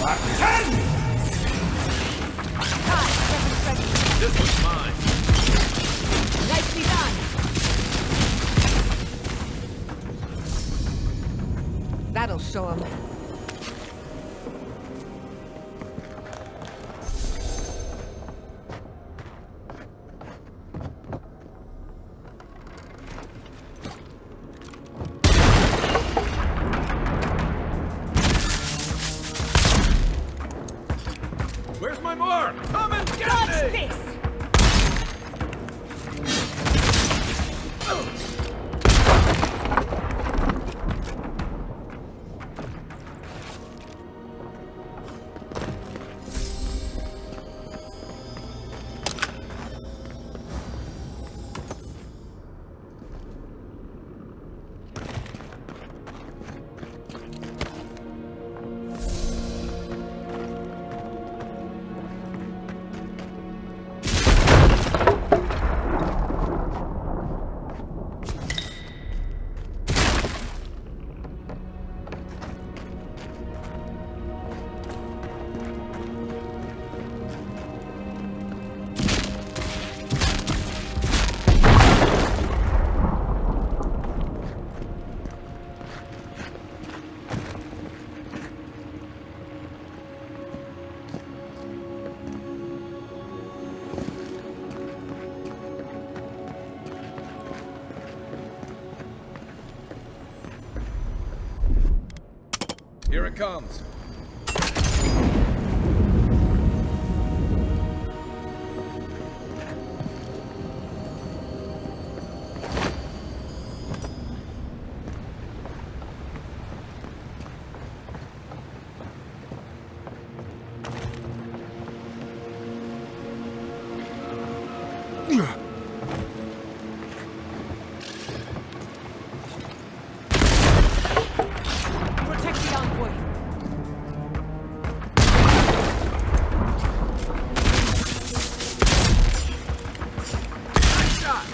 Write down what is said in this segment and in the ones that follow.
This one's mine. Nicely done. That'll show him. Where's my mark? Come and get Dodge me! this! Here it comes. Protect the Envoy. Nice shot!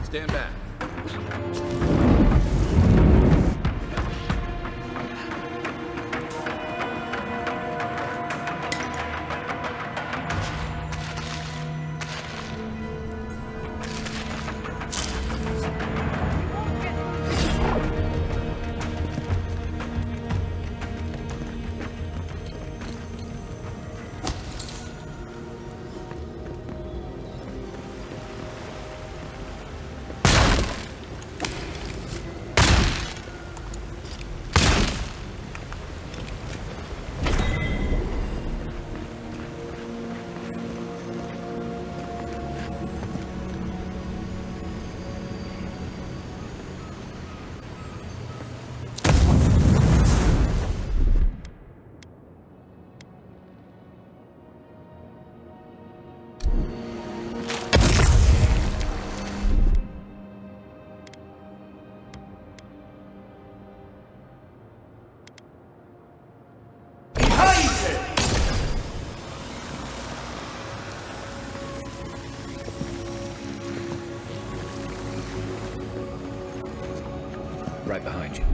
Stand back. Right behind you.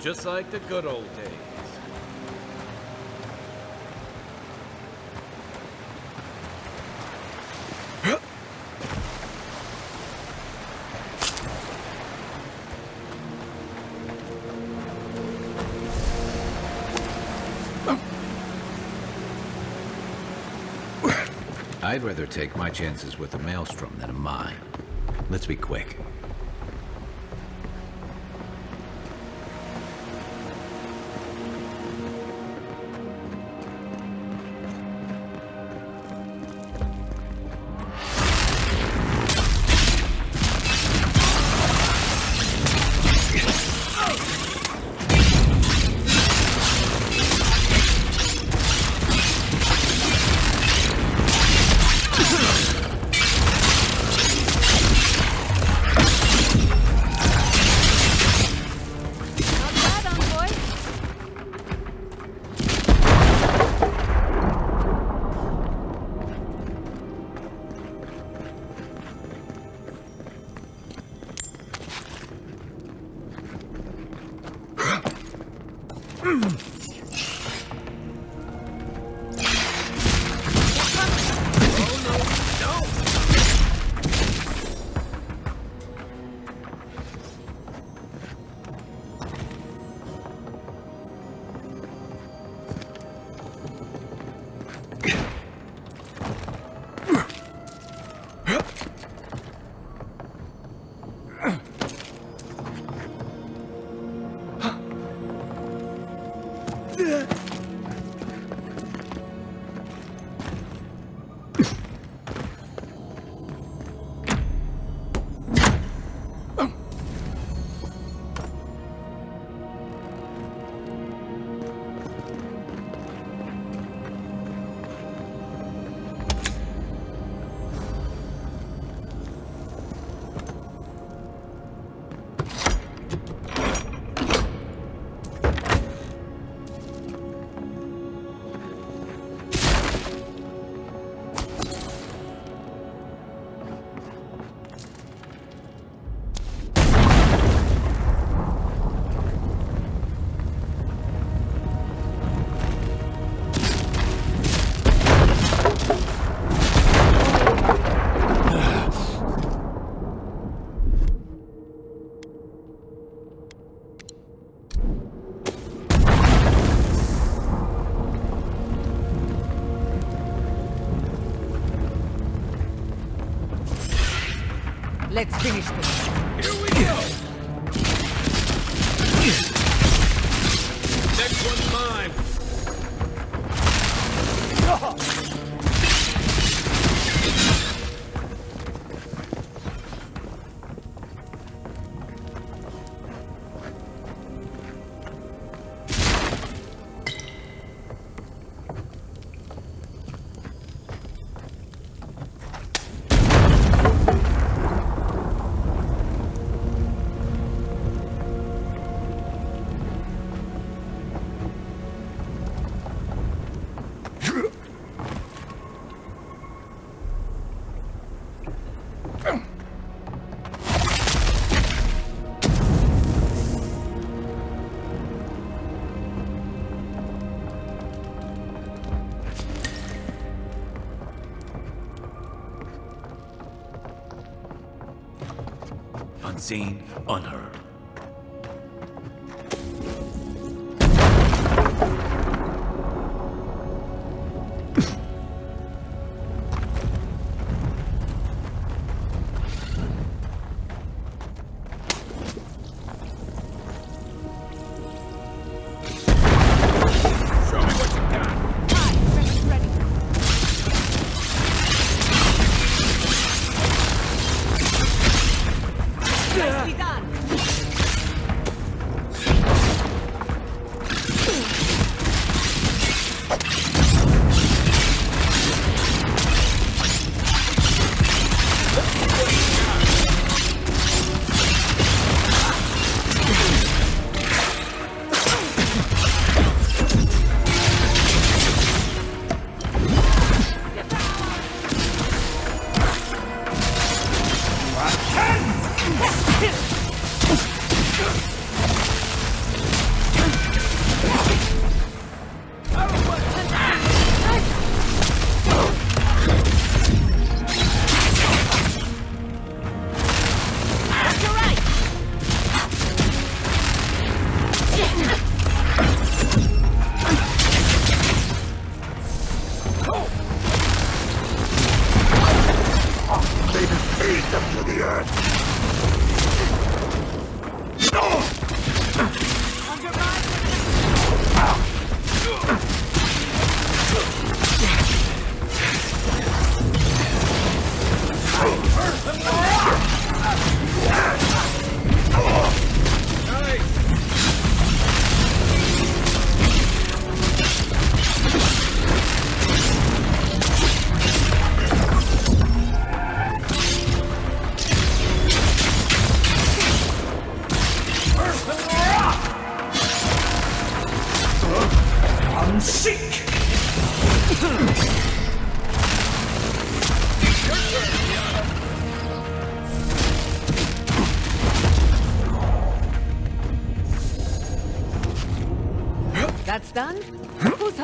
Just like the good old days. I'd rather take my chances with a maelstrom than a mine. Let's be quick. Not bad, Envoy. Let's finish this. Here we go! Next one's mine! Unseen, unheard. Show me what you got! Ready. Nicely done.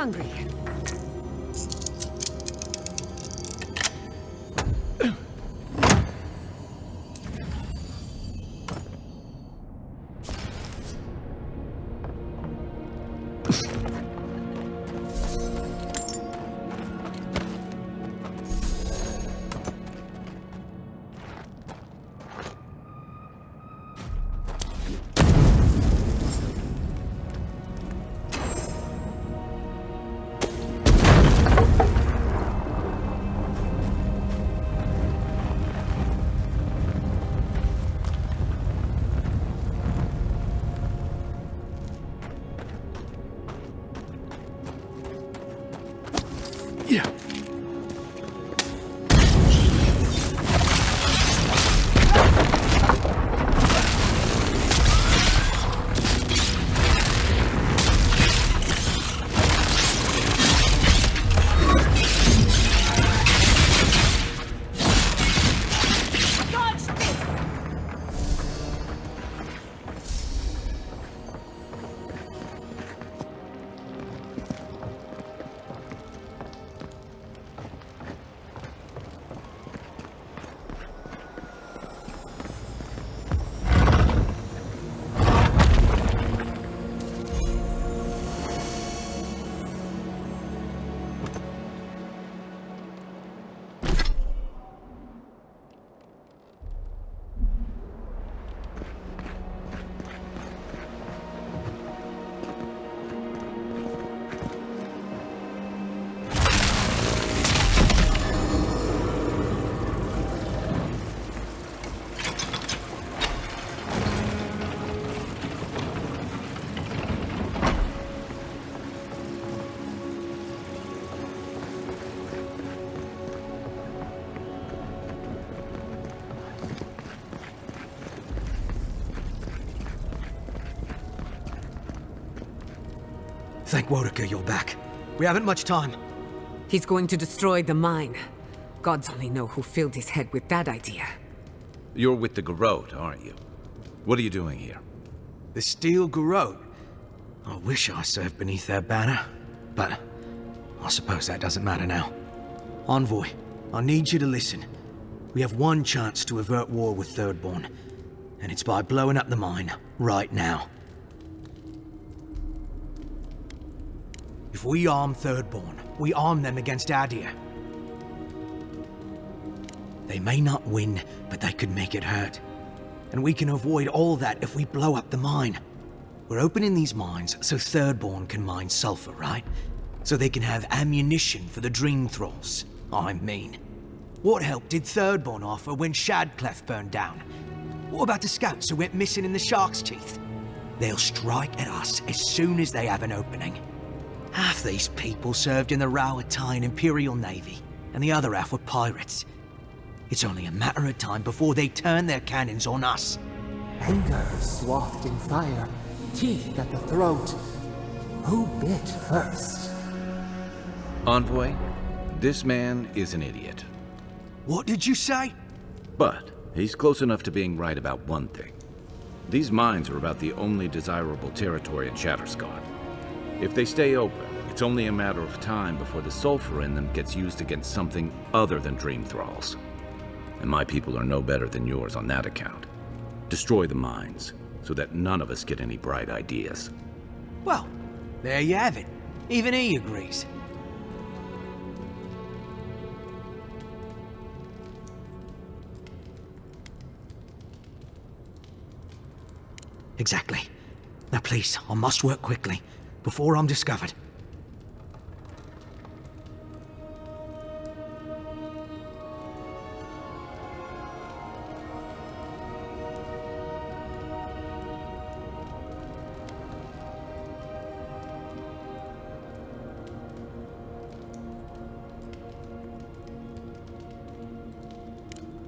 hungry. Yeah. Thank Wodaka you're back. We haven't much time. He's going to destroy the mine. Gods only know who filled his head with that idea. You're with the Garrote, aren't you? What are you doing here? The Steel Garrote. I wish I served beneath their banner, but I suppose that doesn't matter now. Envoy, I need you to listen. We have one chance to avert war with Thirdborn, and it's by blowing up the mine right now. If we arm Thirdborn, we arm them against Adir. They may not win, but they could make it hurt. And we can avoid all that if we blow up the mine. We're opening these mines so Thirdborn can mine sulfur, right? So they can have ammunition for the Dream Thralls. I mean, what help did Thirdborn offer when Shadclef burned down? What about the scouts who went missing in the Shark's Teeth? They'll strike at us as soon as they have an opening. Half these people served in the Rowatine Imperial Navy, and the other half were pirates. It's only a matter of time before they turn their cannons on us. Anger swathed in fire, teeth at the throat. Who bit first? Envoy, this man is an idiot. What did you say? But he's close enough to being right about one thing. These mines are about the only desirable territory in Shatterscon. If they stay open, it's only a matter of time before the sulfur in them gets used against something other than Dream Thralls. And my people are no better than yours on that account. Destroy the mines, so that none of us get any bright ideas. Well, there you have it. Even he agrees. Exactly. Now please, I must work quickly, before I'm discovered.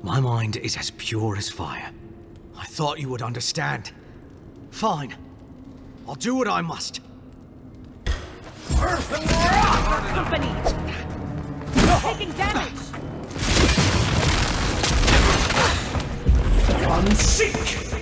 My mind is as pure as fire. I thought you would understand. Fine. I'll do what I must. Company! Taking damage! Unseek!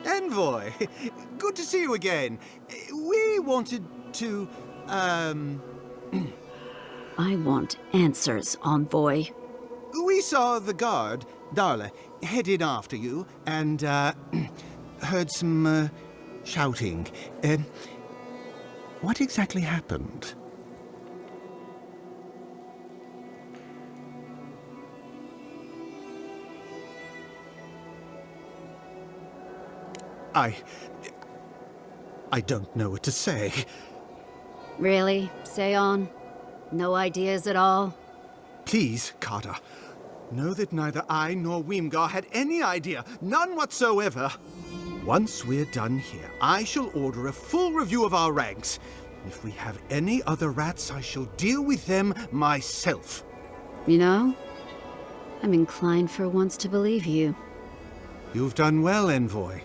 Envoy, good to see you again. We wanted to, I want answers, Envoy. We saw the guard, Darla, headed after you, and, heard some, shouting. What exactly happened? I don't know what to say. Really? Say on? No ideas at all? Please, Carter, know that neither I nor Weemgar had any idea, none whatsoever. Once we're done here, I shall order a full review of our ranks. If we have any other rats, I shall deal with them myself. You know, I'm inclined for once to believe you. You've done well, Envoy.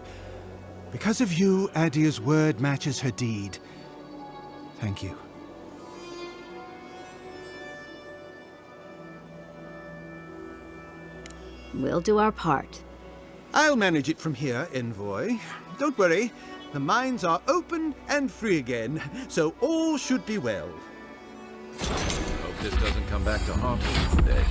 Because of you, Adia's word matches her deed. Thank you. We'll do our part. I'll manage it from here, Envoy. Don't worry. The mines are open and free again, so all should be well. Hope this doesn't come back to haunt us today.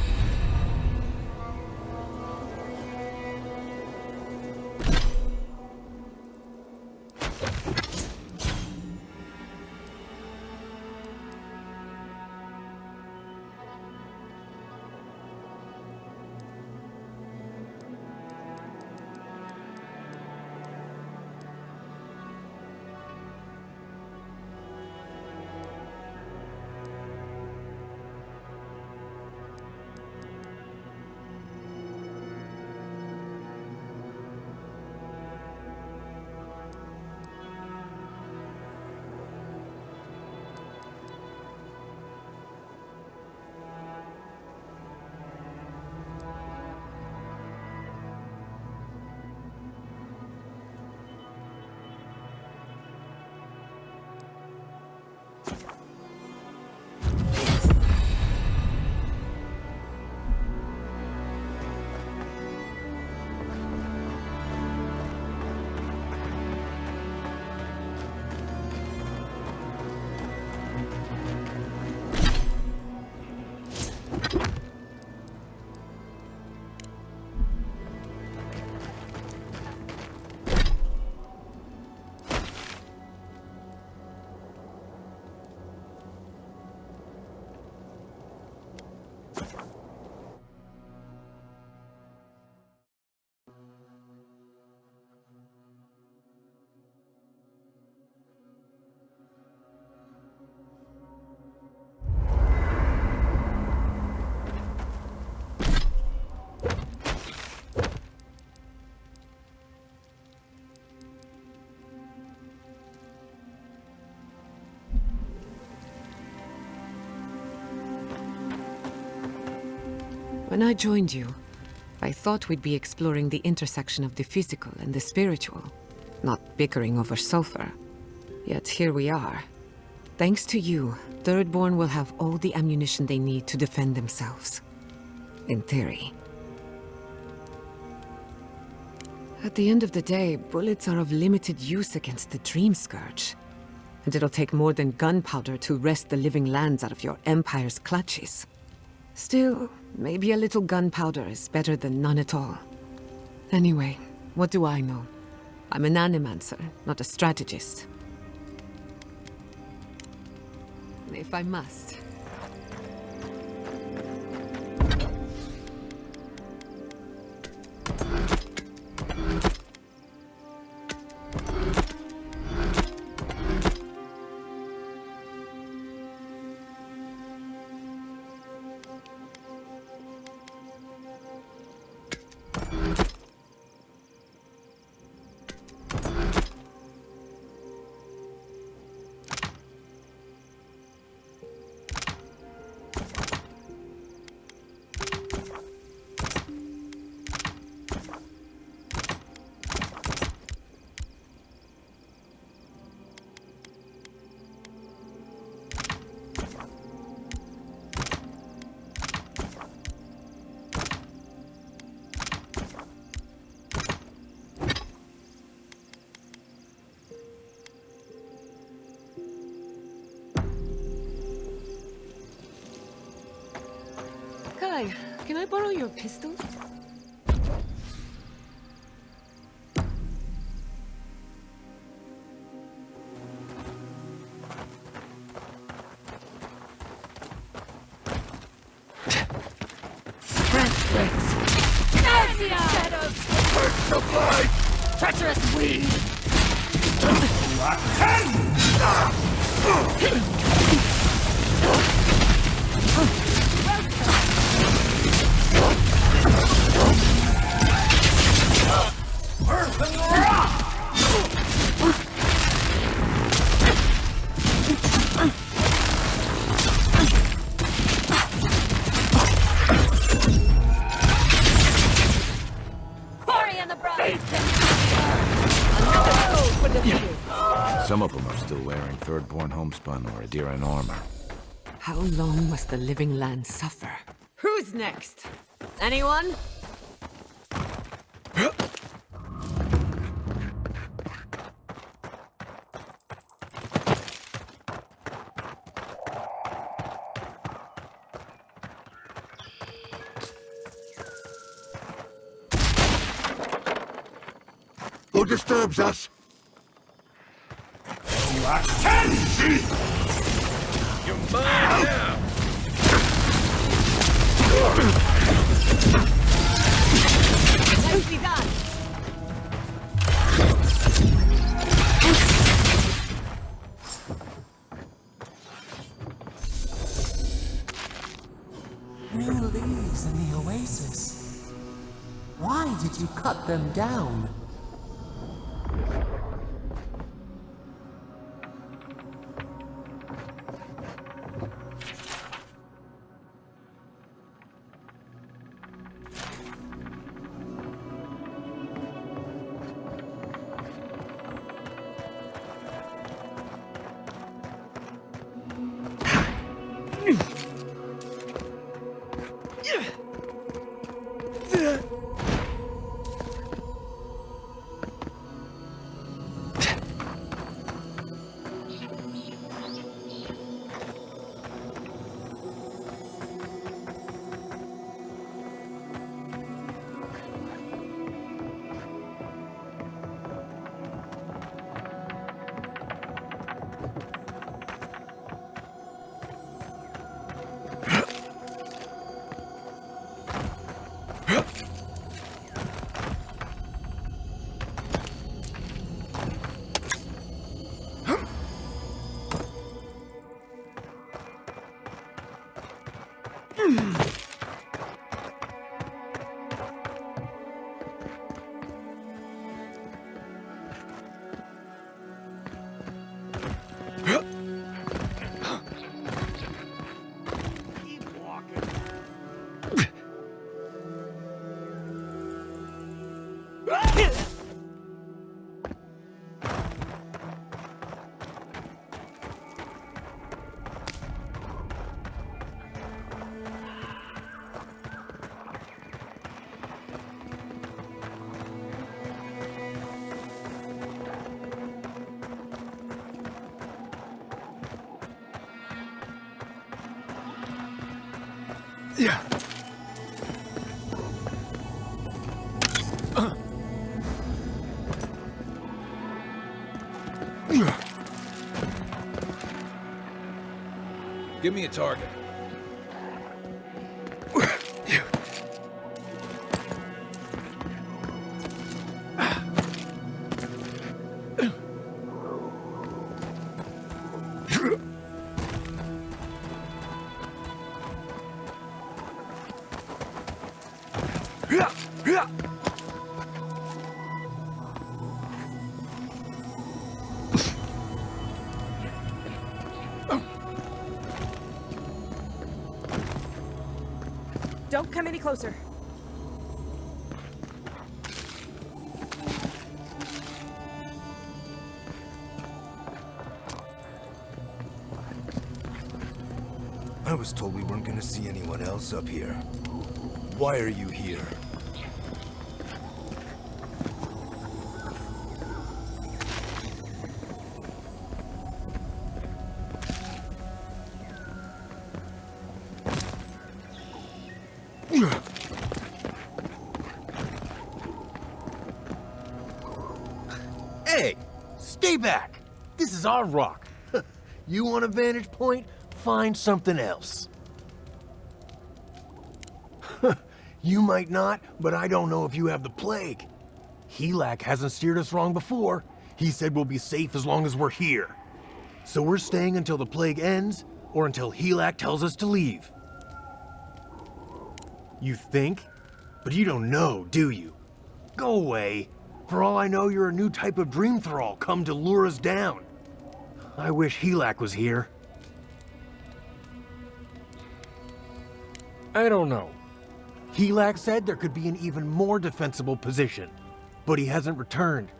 When I joined you, I thought we'd be exploring the intersection of the physical and the spiritual, not bickering over sulfur. Yet here we are. Thanks to you, Thirdborn will have all the ammunition they need to defend themselves. In theory. At the end of the day, bullets are of limited use against the Dreamscourge. And it'll take more than gunpowder to wrest the living lands out of your Empire's clutches. Still, maybe a little gunpowder is better than none at all. Anyway, what do I know? I'm an animancer, not a strategist. If I must. Can I borrow your pistol? Treacherous weed! Some of them are still wearing third-born homespun or Adiran armor. How long must the living land suffer? Who's next? Anyone? Who disturbs us? You're mine now! Nicely done! New leaves in the oasis. Why did you cut them down? Give me a target. Don't come any closer. I was told we weren't gonna see anyone else up here. Why are you here? Ugh. Hey! Stay back! This is our rock. You want a vantage point? Find something else. You might not, but I don't know if you have the plague. Helak hasn't steered us wrong before. He said we'll be safe as long as we're here. So we're staying until the plague ends, or until Helak tells us to leave. You think? But you don't know, do you? Go away. For all I know, you're a new type of dream thrall come to lure us down. I wish Helak was here. I don't know. Helak said there could be an even more defensible position, but he hasn't returned.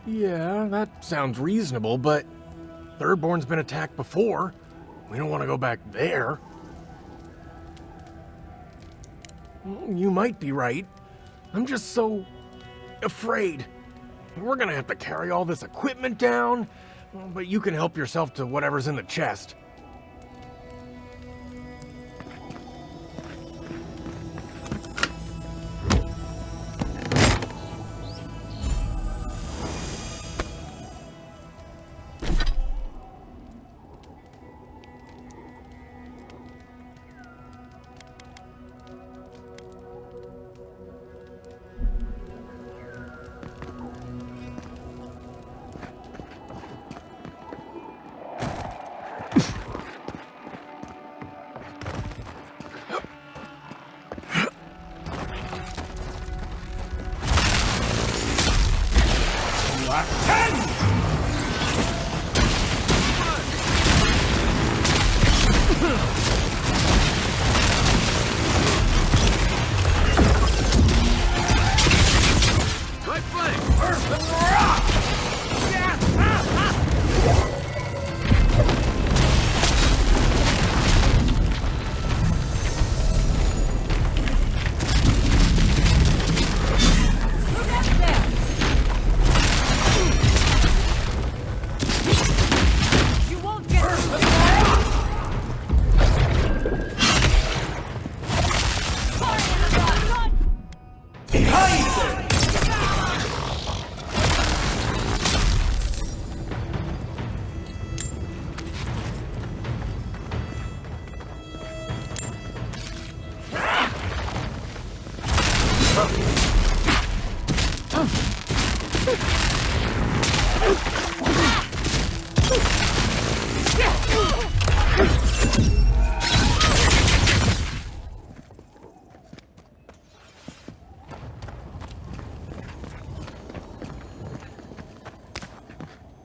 Yeah, that sounds reasonable, but Thirdborn's been attacked before. We don't want to go back there. You might be right. I'm just so afraid. We're gonna have to carry all this equipment down, but you can help yourself to whatever's in the chest.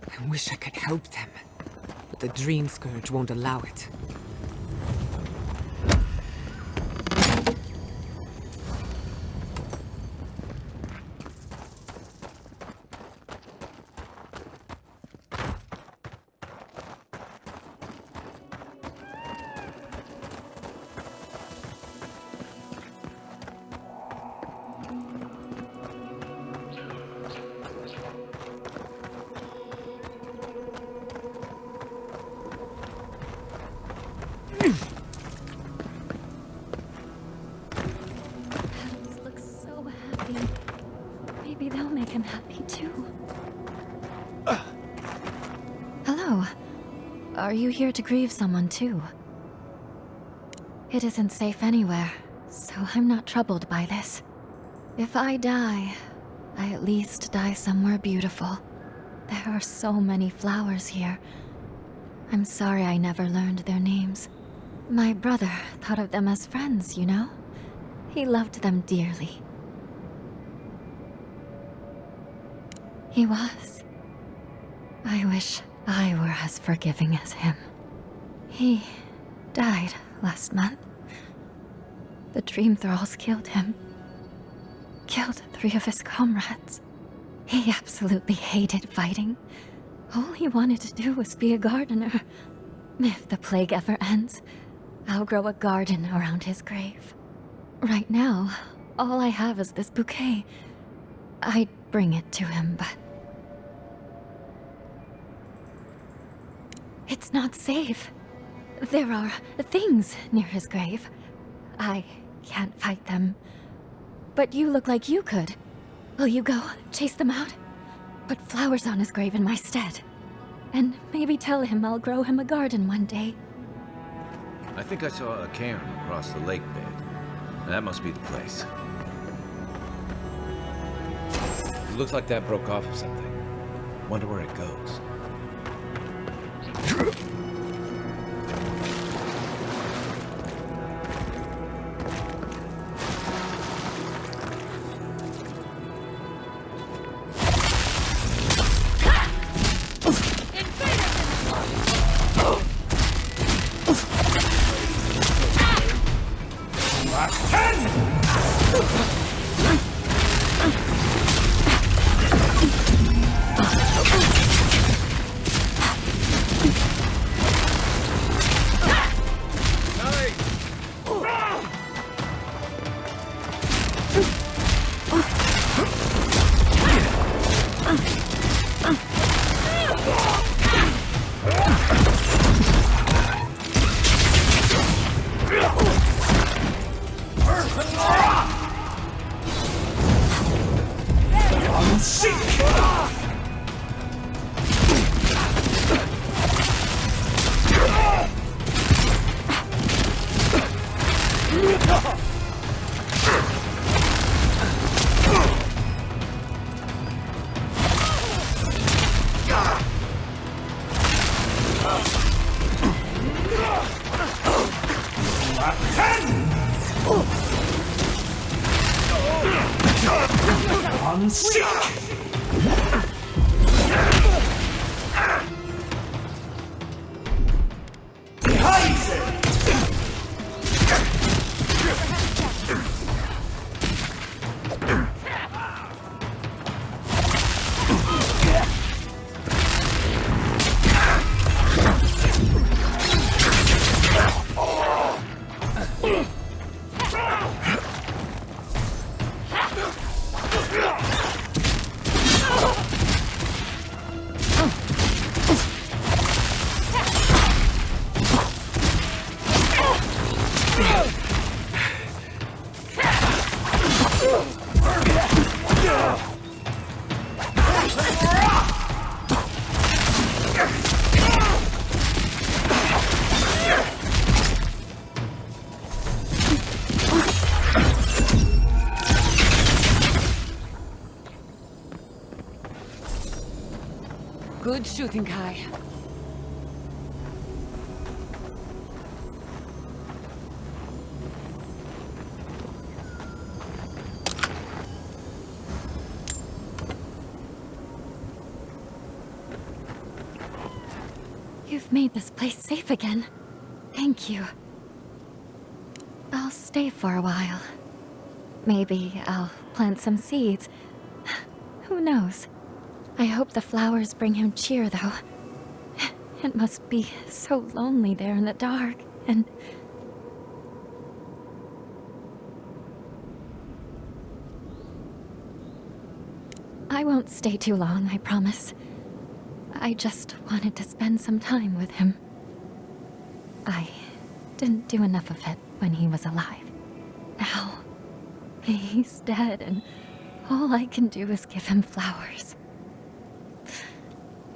I wish I could help them, but the Dreamscourge won't allow it. Maybe they'll make him happy too. Hello. Are you here to grieve someone too? It isn't safe anywhere, so I'm not troubled by this. If I die, I at least die somewhere beautiful. There are so many flowers here. I'm sorry I never learned their names. My brother thought of them as friends, you know? He loved them dearly. He was. I wish I were as forgiving as him. He died last month. The Dream Thralls killed him. Killed 3 of his comrades. He absolutely hated fighting. All he wanted to do was be a gardener. If the plague ever ends, I'll grow a garden around his grave. Right now, all I have is this bouquet. I'd bring it to him, but... it's not safe. There are things near his grave. I can't fight them. But you look like you could. Will you go chase them out? Put flowers on his grave in my stead. And maybe tell him I'll grow him a garden one day. I think I saw a cairn across the lake bed. That must be the place. It looks like that broke off of something. Wonder where it goes. Good shooting, Kai. You've made this place safe again. Thank you. I'll stay for a while. Maybe I'll plant some seeds. Who knows? I hope the flowers bring him cheer, though. It must be so lonely there in the dark, and... I won't stay too long, I promise. I just wanted to spend some time with him. I didn't do enough of it when he was alive. Now, he's dead, and all I can do is give him flowers.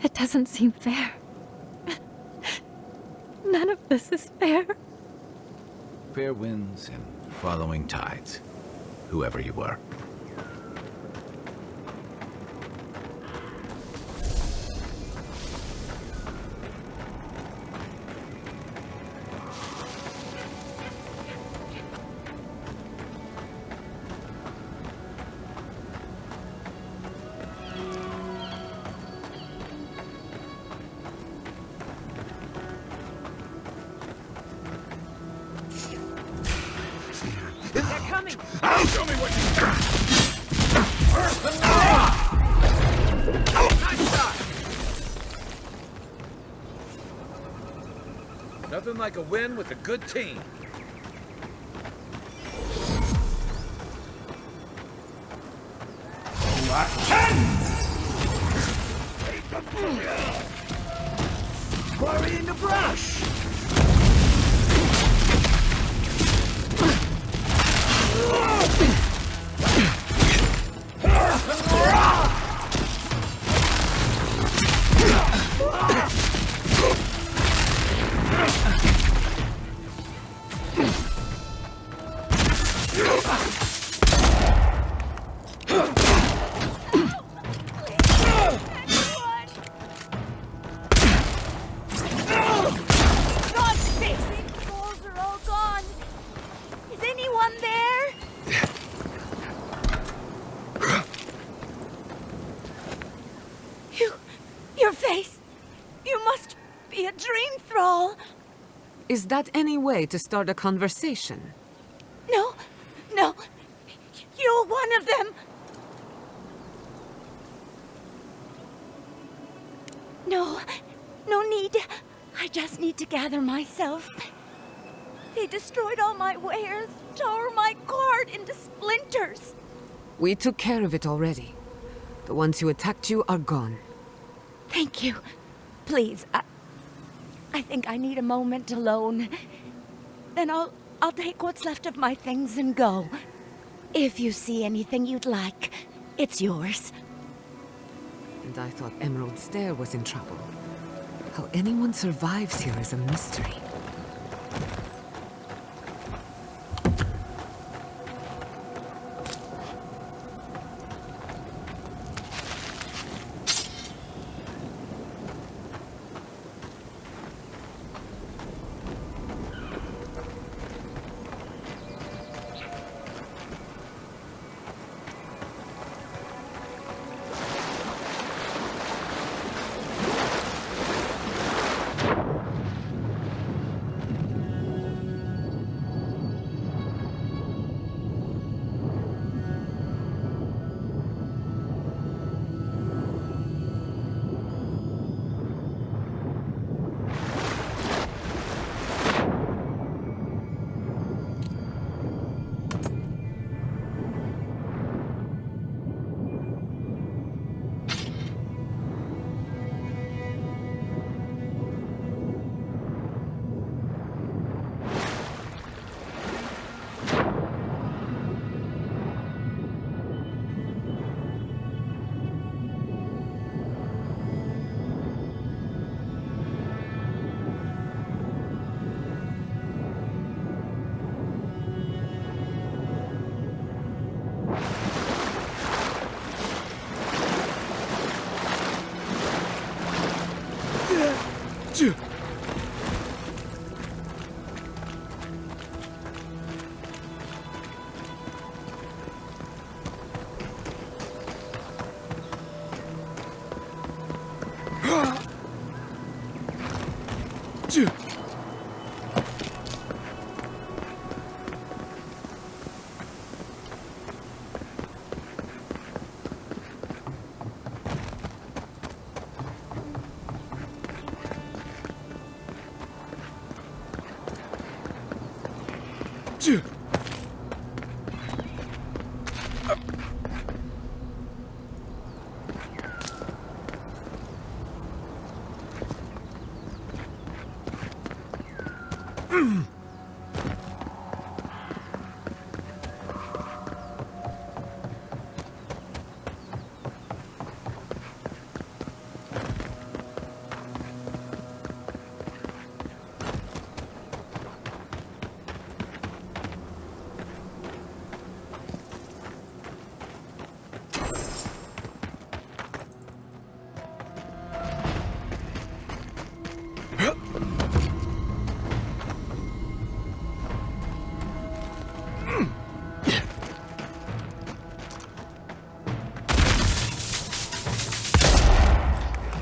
It doesn't seem fair. None of this is fair. Fair winds and following tides, whoever you were. Show me what you got! Nice shot! Nothing like a win with a good team. Quarry in the brush! Is that any way to start a conversation? No, no. You're one of them. No, no need. I just need to gather myself. They destroyed all my wares, tore my cart into splinters. We took care of it already. The ones who attacked you are gone. Thank you. Please, I think I need a moment alone. Then I'll take what's left of my things and go. If you see anything you'd like, it's yours. And I thought Emerald Stair was in trouble. How anyone survives here is a mystery.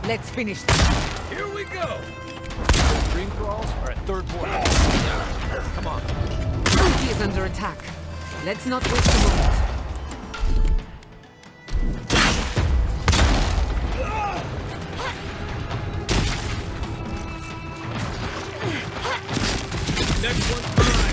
Let's finish this. Here we go! Dream crawls are at third floor. Come on. He is under attack. Let's not waste a moment. Next one's mine!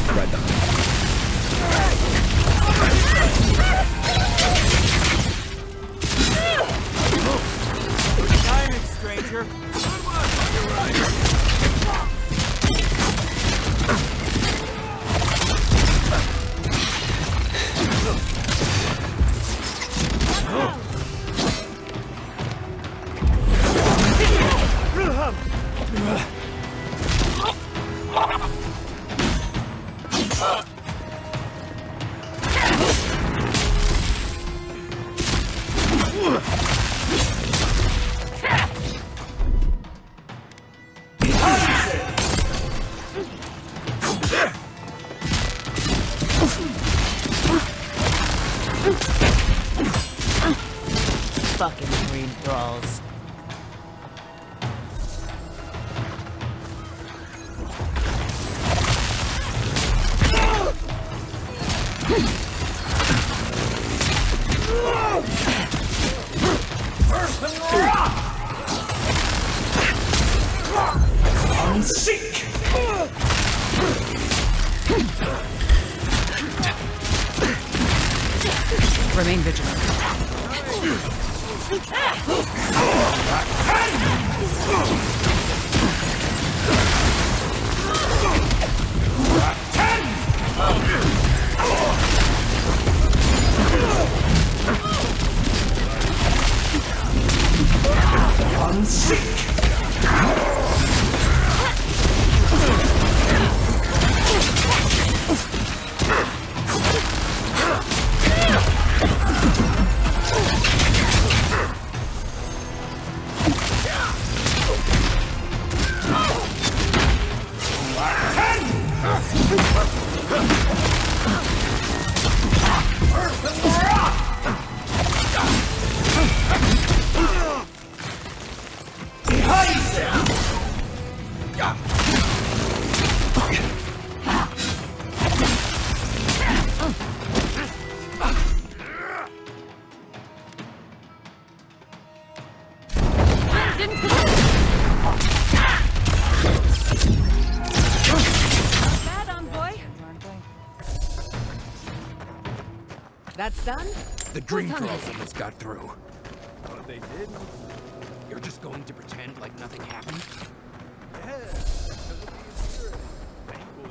Right down. Timing, stranger. Good one. You're right. Fucking green thralls. Seek! Remain vigilant. That's done? The Dreamscourge almost got through. But they did? You're just going to pretend like nothing happened? Yeah, because of the spirit. Thankfully.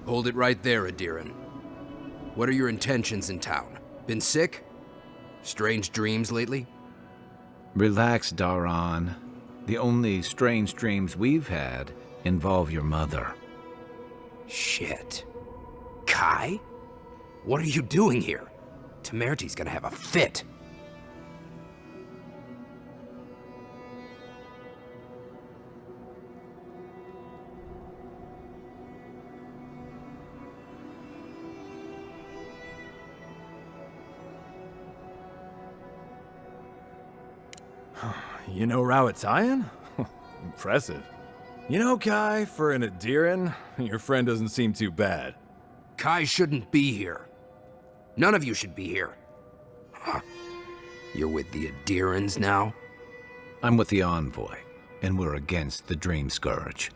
Hold it right there, Adiran. What are your intentions in town? Been sick? Strange dreams lately? Relax, Daran. The only strange dreams we've had involve your mother. Shit. Kai? What are you doing here? Temerty's gonna have a fit. You know Rawatayan? Impressive. You know, Kai, for an Adiran, your friend doesn't seem too bad. Kai shouldn't be here. None of you should be here. Huh. You're with the Adirans now? I'm with the Envoy, and we're against the Dreamscourge.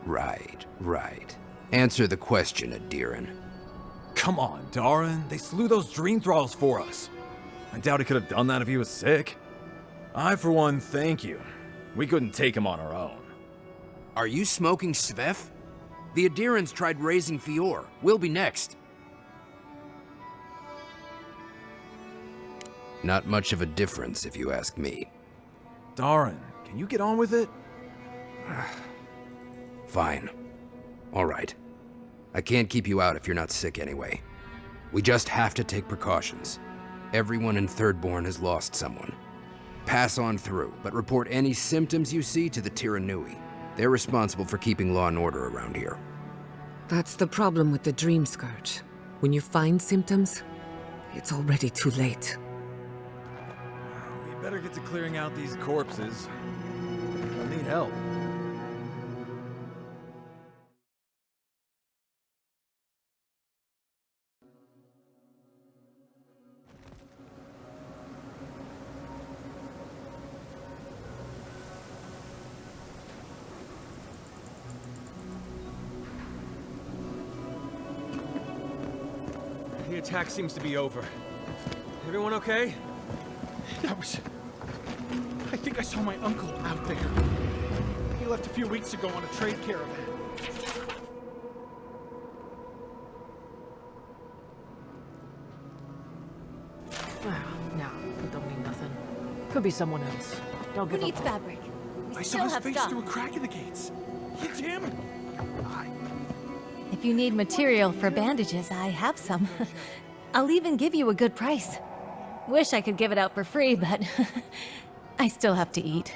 Right. Answer the question, Adiran. Come on, Daran. They slew those dream thralls for us. I doubt he could have done that if he was sick. I, for one, thank you. We couldn't take him on our own. Are you smoking Svef? The Adirans tried raising Fior. We'll be next. Not much of a difference, if you ask me. Daran, can you get on with it? Fine. All right. I can't keep you out if you're not sick anyway. We just have to take precautions. Everyone in Thirdborn has lost someone. Pass on through, but report any symptoms you see to the Tiranui. They're responsible for keeping law and order around here. That's the problem with the Dreamscourge. When you find symptoms, it's already too late. We better get to clearing out these corpses. I need help. The attack seems to be over. Everyone okay? That was... I think I saw my uncle out there. He left a few weeks ago on a trade caravan. No, it don't mean nothing. Could be someone else. Don't give Who up. needs fabric? We I still saw his have face stuff. through a crack in the gates. It's him! If you need material for bandages, I have some. I'll even give you a good price. Wish I could give it out for free, but I still have to eat.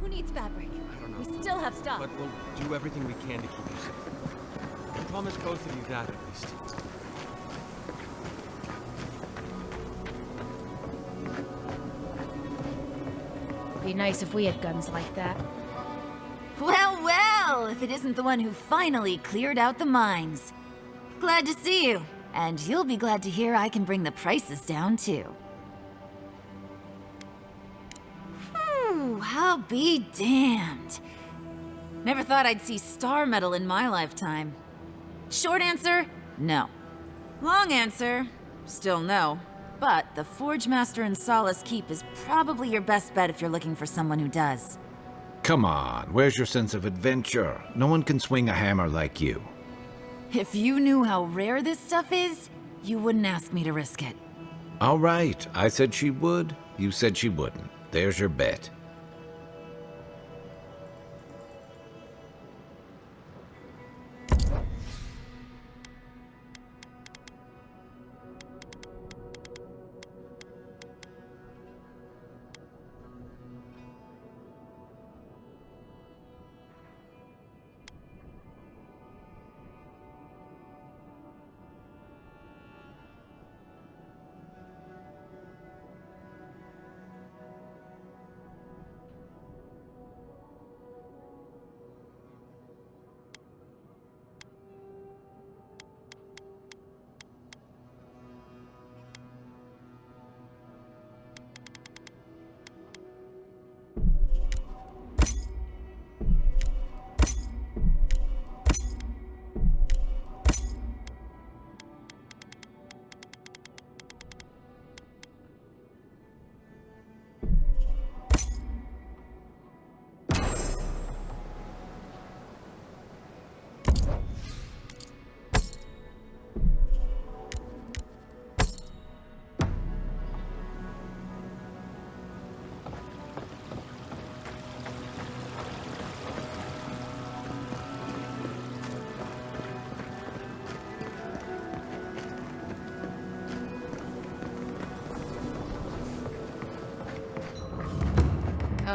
Who needs fabric? I don't know. We still have stuff. But we'll do everything we can to keep you safe. I promise both of you that, at least. Be nice if we had guns like that. Well, well, if it isn't the one who finally cleared out the mines. Glad to see you. And you'll be glad to hear I can bring the prices down, too. I'll be damned. Never thought I'd see star metal in my lifetime. Short answer, no. Long answer, still no. But the Forge Master in Solace Keep is probably your best bet if you're looking for someone who does. Come on, where's your sense of adventure? No one can swing a hammer like you. If you knew how rare this stuff is, you wouldn't ask me to risk it. All right, I said she would. You said she wouldn't. There's your bet.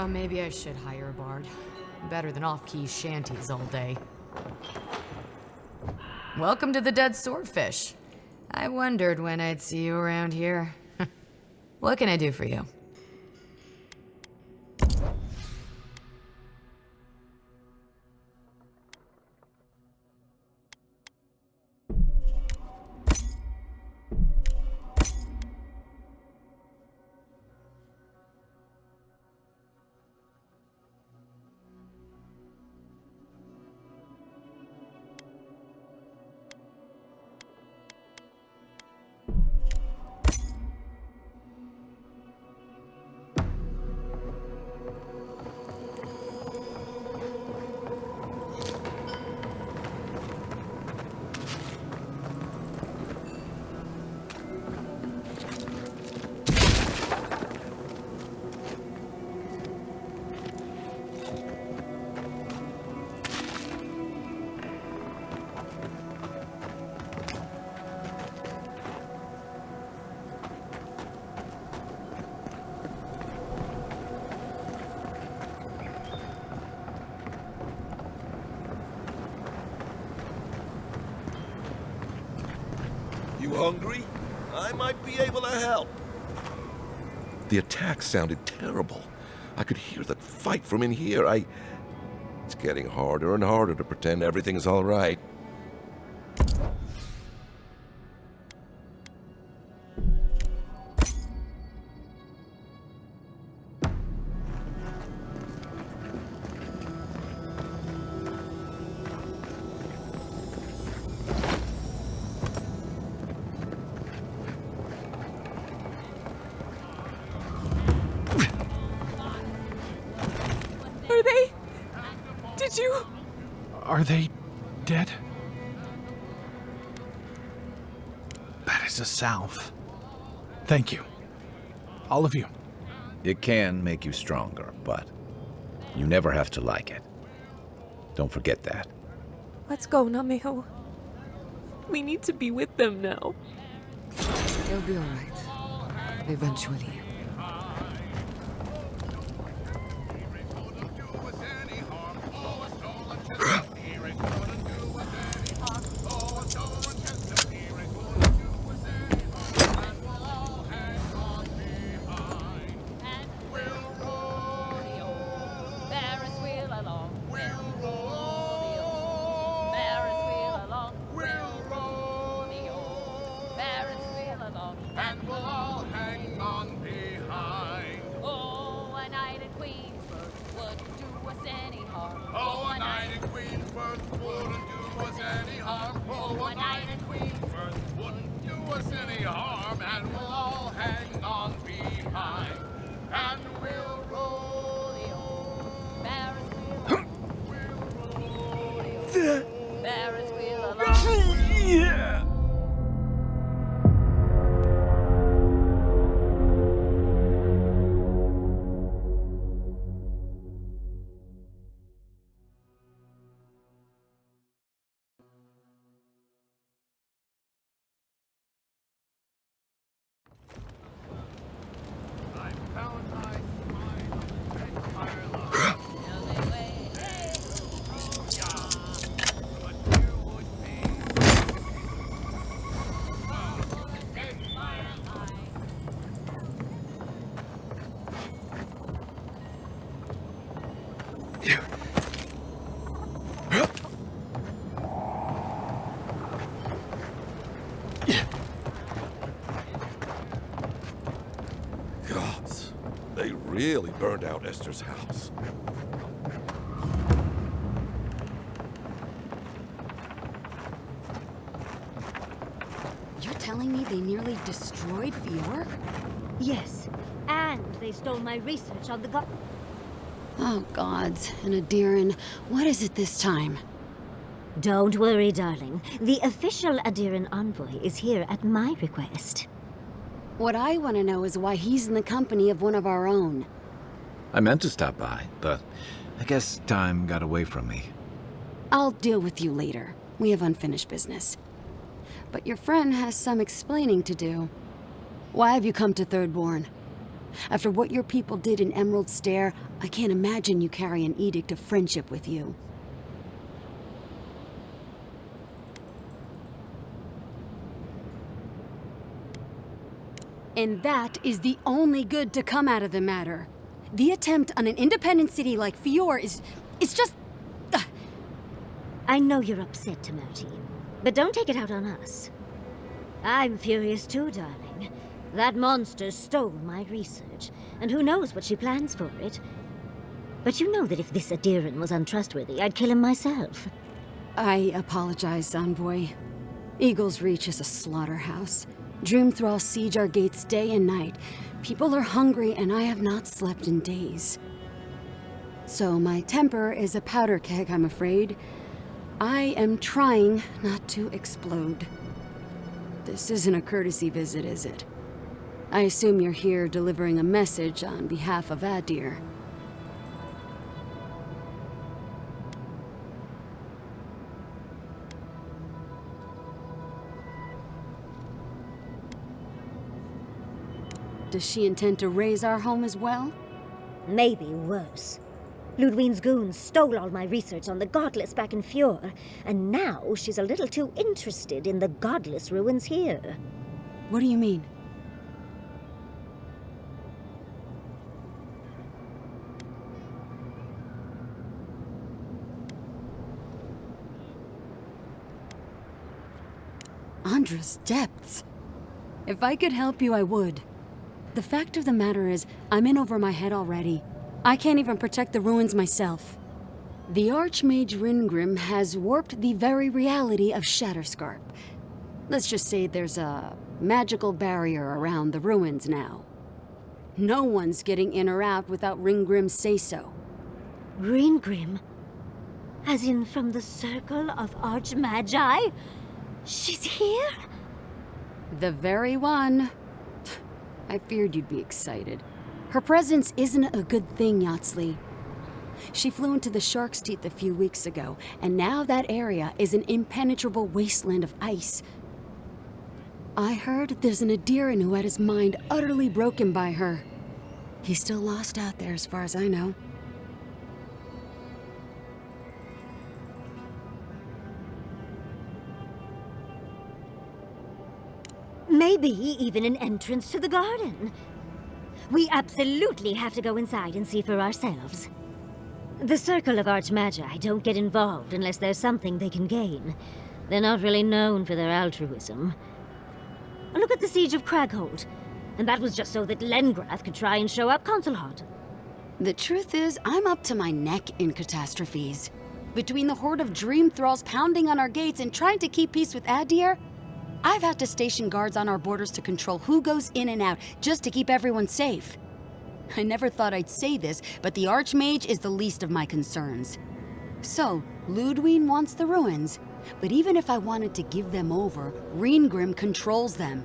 Oh, maybe I should hire a bard. Better than off-key shanties all day. Welcome to the Dead Swordfish. I wondered when I'd see you around here. What can I do for you? You hungry? I might be able to help. The attack sounded terrible. I could hear the fight from in here. It's getting harder and harder to pretend everything's all right. Are they dead? That is a salve. Thank you. All of you. It can make you stronger, but you never have to like it. Don't forget that. Let's go, Nameo. We need to be with them now. They'll be all right. Eventually. Gods, they really burned out Esther's house. You're telling me they nearly destroyed Fior? Yes, and they stole my research on the god. Oh, gods. And Adiran, what is it this time? Don't worry, darling. The official Adiran envoy is here at my request. What I want to know is why he's in the company of one of our own. I meant to stop by, but I guess time got away from me. I'll deal with you later. We have unfinished business. But your friend has some explaining to do. Why have you come to Thirdborn? After what your people did in Emerald Stair, I can't imagine you carry an edict of friendship with you. And that is the only good to come out of the matter. The attempt on an independent city like Fior is just... I know you're upset, Timothy, but don't take it out on us. I'm furious too, darling. That monster stole my research, and who knows what she plans for it. But you know that if this Adiran was untrustworthy, I'd kill him myself. I apologize, Envoy. Eagle's Reach is a slaughterhouse. Dreamthralls siege our gates day and night. People are hungry, and I have not slept in days. So my temper is a powder keg, I'm afraid. I am trying not to explode. This isn't a courtesy visit, is it? I assume you're here delivering a message on behalf of Adir. Does she intend to raise our home as well? Maybe worse. Ludwine's goons stole all my research on the godless back in Fjord, and now she's a little too interested in the godless ruins here. What do you mean? Andra's depths. If I could help you, I would. The fact of the matter is, I'm in over my head already. I can't even protect the ruins myself. The Archmage Ringrim has warped the very reality of Shatterscarp. Let's just say there's a magical barrier around the ruins now. No one's getting in or out without Ringgrim's say-so. Ringgrim? As in from the Circle of Archmagi? She's here? The very one. I feared you'd be excited. Her presence isn't a good thing, Yatsley. She flew into the Shark's Teeth a few weeks ago, and now that area is an impenetrable wasteland of ice. I heard there's an Adiran who had his mind utterly broken by her. He's still lost out there as far as I know. Maybe even an entrance to the garden. We absolutely have to go inside and see for ourselves. The Circle of Archmagi don't get involved unless there's something they can gain. They're not really known for their altruism. Look at the Siege of Craghold. And that was just so that Lengrath could try and show up Consulhot. The truth is, I'm up to my neck in catastrophes. Between the horde of Dreamthralls pounding on our gates and trying to keep peace with Adir, I've had to station guards on our borders to control who goes in and out, just to keep everyone safe. I never thought I'd say this, but the Archmage is the least of my concerns. So, Ludwine wants the ruins, but even if I wanted to give them over, Ringgrim controls them.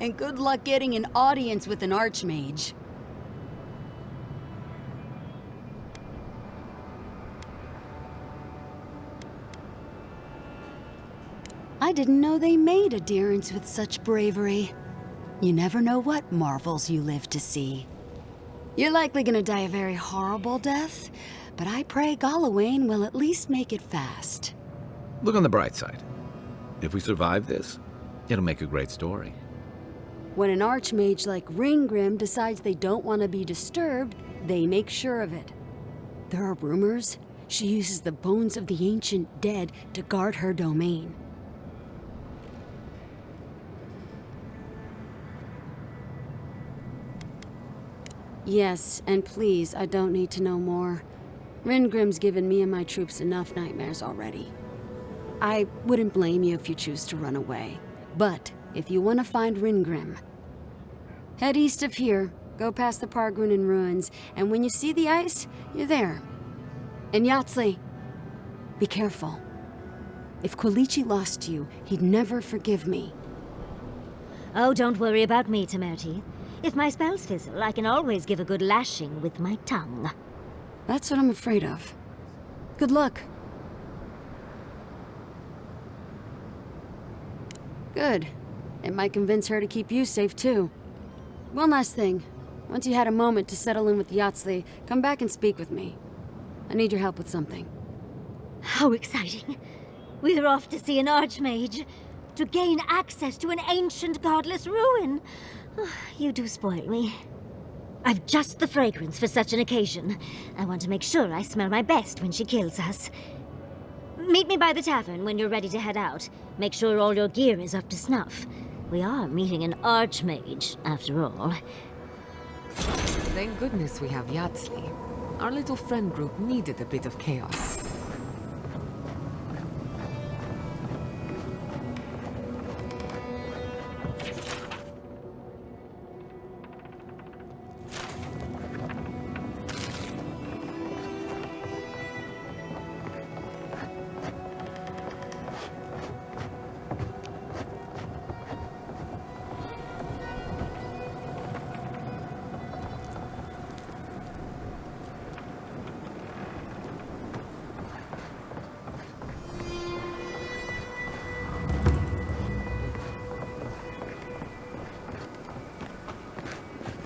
And good luck getting an audience with an Archmage. I didn't know they made adherents with such bravery. You never know what marvels you live to see. You're likely gonna die a very horrible death, but I pray Galawain will at least make it fast. Look on the bright side. If we survive this, it'll make a great story. When an Archmage like Ringgrim decides they don't want to be disturbed, they make sure of it. There are rumors she uses the bones of the ancient dead to guard her domain. Yes, and please, I don't need to know more. Ringgrim's given me and my troops enough nightmares already. I wouldn't blame you if you choose to run away. But if you want to find Ringgrim, head east of here, go past the Pargunin ruins, and when you see the ice, you're there. And Yatsley, be careful. If Quilichi lost you, he'd never forgive me. Oh, don't worry about me, Temerti. If my spells fizzle, I can always give a good lashing with my tongue. That's what I'm afraid of. Good luck. Good. It might convince her to keep you safe, too. One last thing. Once you had a moment to settle in with Yatsley, come back and speak with me. I need your help with something. How exciting. We're off to see an archmage. To gain access to an ancient godless ruin. You do spoil me. I've just the fragrance for such an occasion. I want to make sure I smell my best when she kills us. Meet me by the tavern when you're ready to head out. Make sure all your gear is up to snuff. We are meeting an archmage, after all. Thank goodness we have Yatsley. Our little friend group needed a bit of chaos.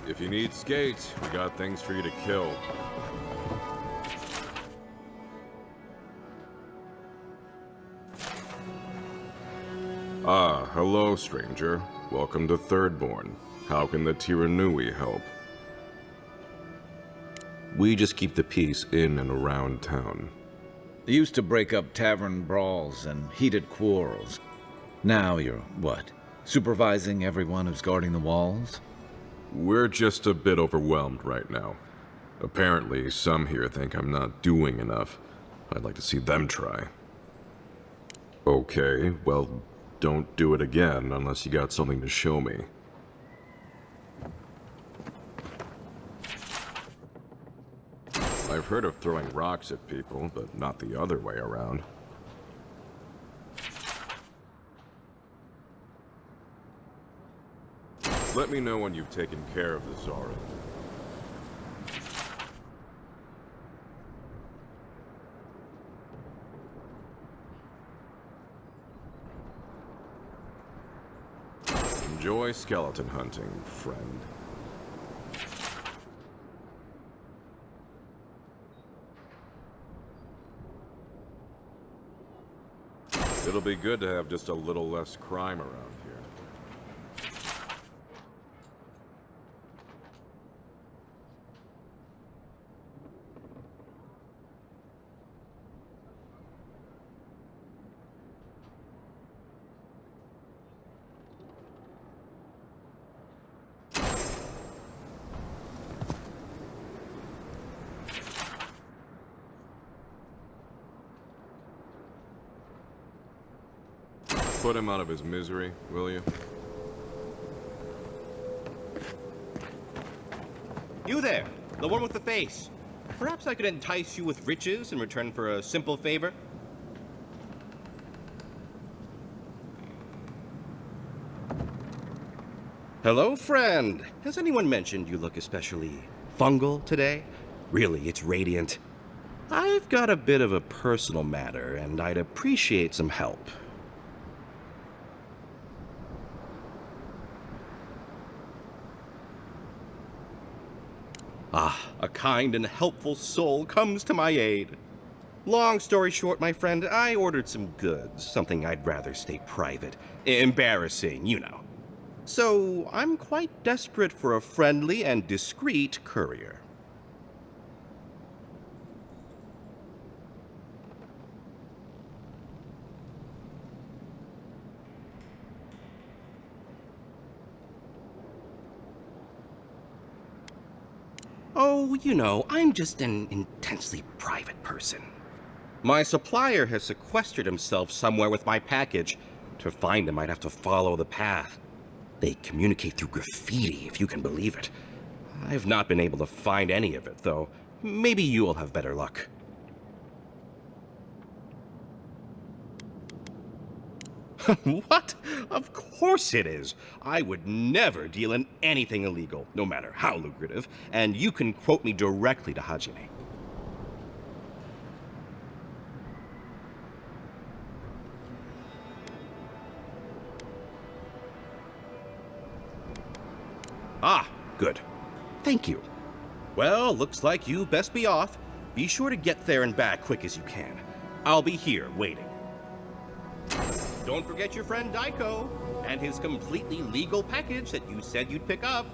If you need skates, we got things for you to kill. Ah, hello, stranger. Welcome to Thirdborn. How can the Tiranui help? We just keep the peace in and around town. You used to break up tavern brawls and heated quarrels. Now you're, what, supervising everyone who's guarding the walls? We're just a bit overwhelmed right now. Apparently, some here think I'm not doing enough. I'd like to see them try. Okay, well, don't do it again unless you got something to show me. I've heard of throwing rocks at people, but not the other way around. Let me know when you've taken care of the Zara. Enjoy skeleton hunting, friend. It'll be good to have just a little less crime around here. Put him out of his misery, will you? You there, the one with the face. Perhaps I could entice you with riches in return for a simple favor? Hello, friend. Has anyone mentioned you look especially fungal today? Really, it's radiant. I've got a bit of a personal matter, and I'd appreciate some help. Ah, a kind and helpful soul comes to my aid. Long story short, my friend, I ordered some goods, something I'd rather stay private. Embarrassing, you know. So, I'm quite desperate for a friendly and discreet courier. Oh, you know, I'm just an intensely private person. My supplier has sequestered himself somewhere with my package. To find him, I'd have to follow the path. They communicate through graffiti, if you can believe it. I've not been able to find any of it, though. Maybe you'll have better luck. What? Of course it is. I would never deal in anything illegal, no matter how lucrative, and you can quote me directly to Hajime. Ah, good. Thank you. Well, looks like you best be off. Be sure to get there and back quick as you can. I'll be here waiting. Don't forget your friend Daiko and his completely legal package that you said you'd pick up.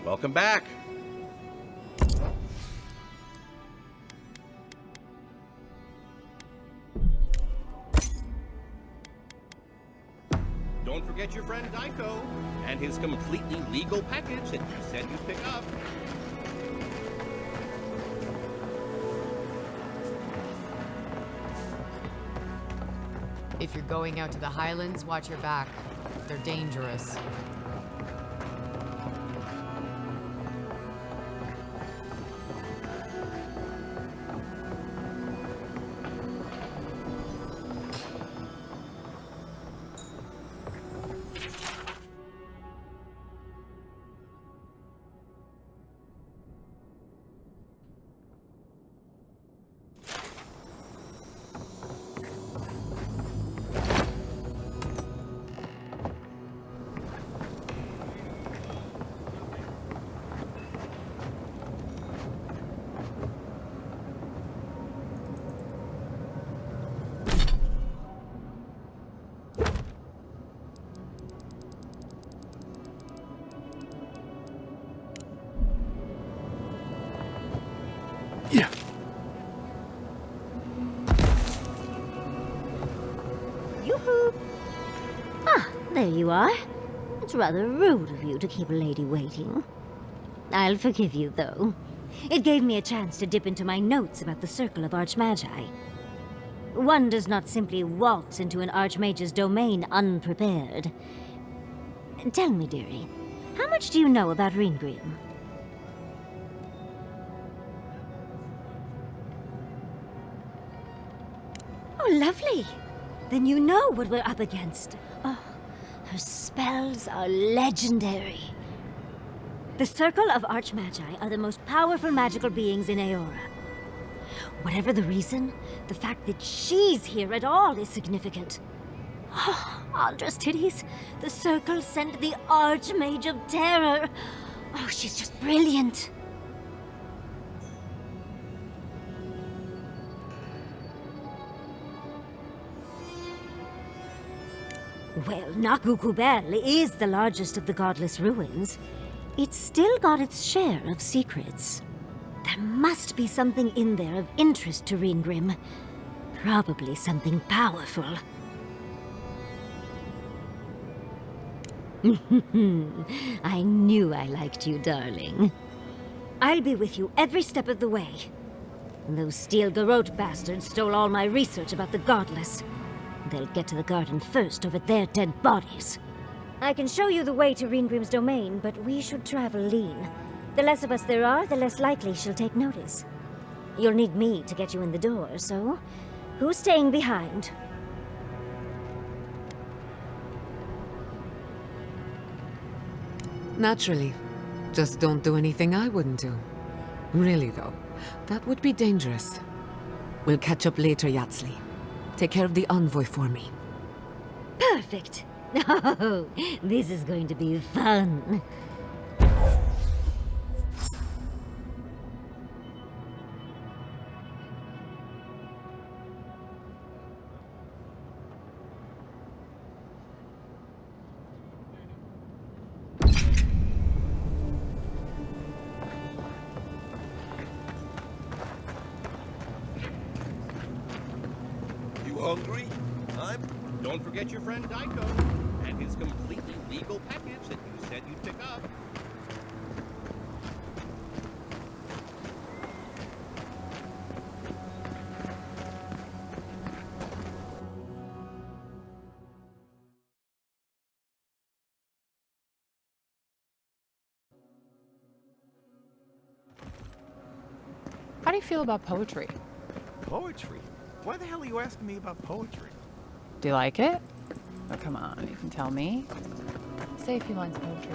Welcome back. Don't forget your friend Daiko and his completely legal package that you said you'd pick up. If you're going out to the Highlands, watch your back. They're dangerous. Yoo-hoo! Ah, there you are. It's rather rude of you to keep a lady waiting. I'll forgive you, though. It gave me a chance to dip into my notes about the Circle of Archmagi. One does not simply waltz into an Archmage's domain unprepared. Tell me, dearie, how much do you know about Reengrim? Oh, lovely. Then you know what we're up against. Oh, her spells are legendary. The Circle of Archmagi are the most powerful magical beings in Aora. Whatever the reason, the fact that she's here at all is significant. Oh, Aldra's titties. The Circle sent the Archmage of Terror. Oh, she's just brilliant. Well, Nakukubel is the largest of the godless ruins. It's still got its share of secrets. There must be something in there of interest to Reengrim. Probably something powerful. I knew I liked you, darling. I'll be with you every step of the way. Those Steel Garrote bastards stole all my research about the godless. They'll get to the garden first over their dead bodies. I can show you the way to Reengrim's domain, but we should travel lean. The less of us there are, the less likely she'll take notice. You'll need me to get you in the door, so who's staying behind? Naturally. Just don't do anything I wouldn't do. Really, though, that would be dangerous. We'll catch up later, Yatsli. Take care of the Envoy for me. Perfect. Oh, this is going to be fun. Hungry? Don't forget your friend Daiko and his completely legal package that you said you'd pick up. How do you feel about poetry? Poetry? Why the hell are you asking me about poetry? Do you like it? Oh, come on, you can tell me. Say a few lines of poetry.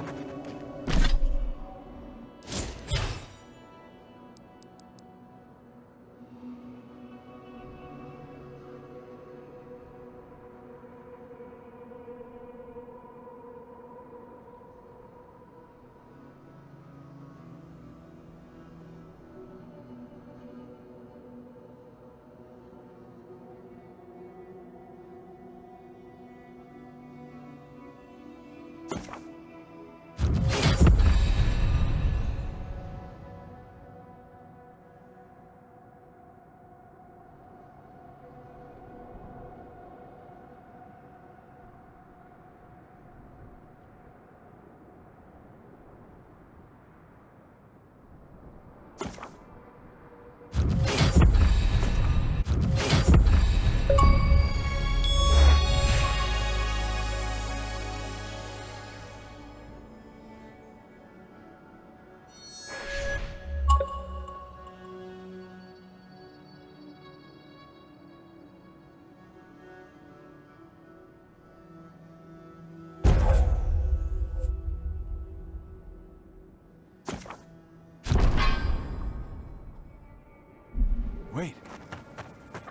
Wait.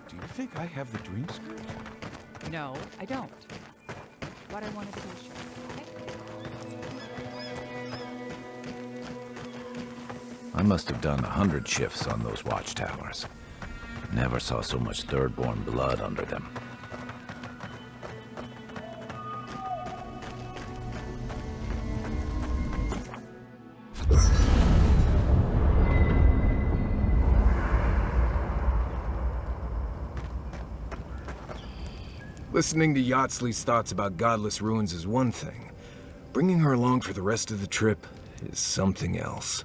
Do you think I have the Dreamscourge? No, I don't. But I wanted to be sure. I must have done 100 shifts on those watchtowers. Never saw so much Thirdborn blood under them. Listening to Yatsley's thoughts about godless ruins is one thing. Bringing her along for the rest of the trip is something else.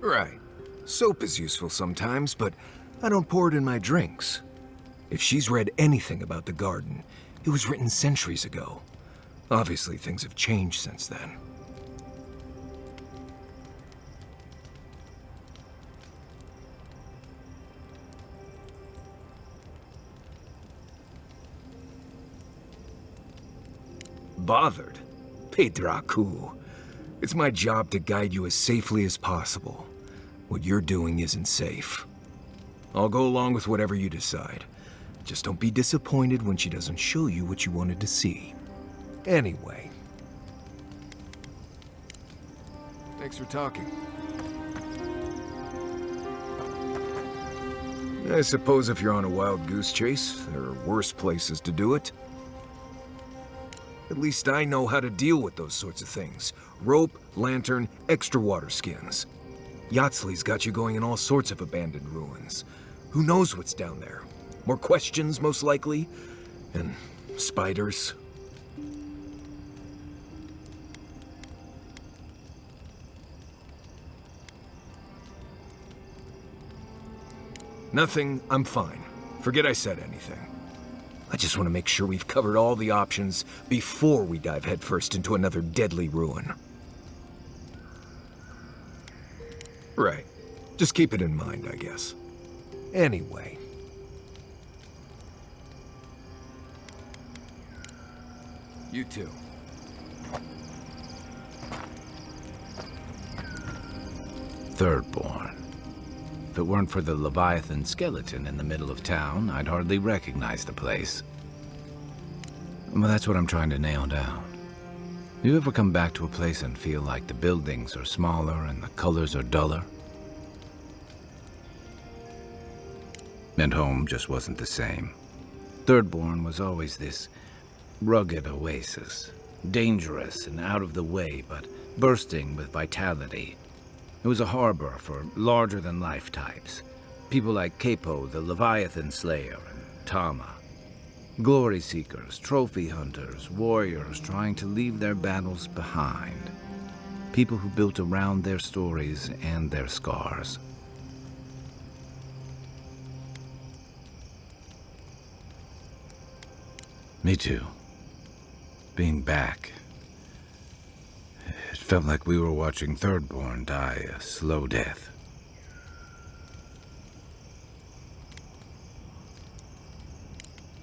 Right. Soap is useful sometimes, but I don't pour it in my drinks. If she's read anything about the garden, it was written centuries ago. Obviously, things have changed since then. Bothered? Pedraku. It's my job to guide you as safely as possible. What you're doing isn't safe. I'll go along with whatever you decide. Just don't be disappointed when she doesn't show you what you wanted to see. Anyway. Thanks for talking. I suppose if you're on a wild goose chase, there are worse places to do it. At least I know how to deal with those sorts of things. Rope, lantern, extra water skins. Yatsley's got you going in all sorts of abandoned ruins. Who knows what's down there? More questions, most likely. And spiders. Nothing, I'm fine. Forget I said anything. I just want to make sure we've covered all the options before we dive headfirst into another deadly ruin. Right. Just keep it in mind, I guess. Anyway. You too. Thirdborn. If it weren't for the Leviathan skeleton in the middle of town, I'd hardly recognize the place. Well, that's what I'm trying to nail down. You ever come back to a place and feel like the buildings are smaller and the colors are duller? And home just wasn't the same. Thirdborn was always this rugged oasis. Dangerous and out of the way, but bursting with vitality. It was a harbor for larger-than-life types. People like Capo, the Leviathan Slayer, and Tama. Glory seekers, trophy hunters, warriors trying to leave their battles behind. People who built around their stories and their scars. Me too. Being back. It felt like we were watching Thirdborn die a slow death.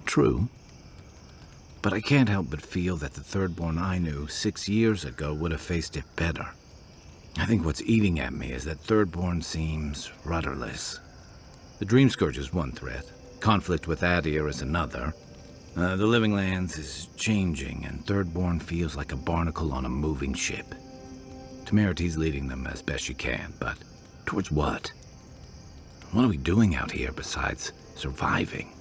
True. But I can't help but feel that the Thirdborn I knew 6 years ago would have faced it better. I think what's eating at me is that Thirdborn seems rudderless. The Dreamscourge is one threat. Conflict with Adir is another. The Living Lands is changing, and Thirdborn feels like a barnacle on a moving ship. Temerity's leading them as best she can, but towards what? What are we doing out here besides surviving?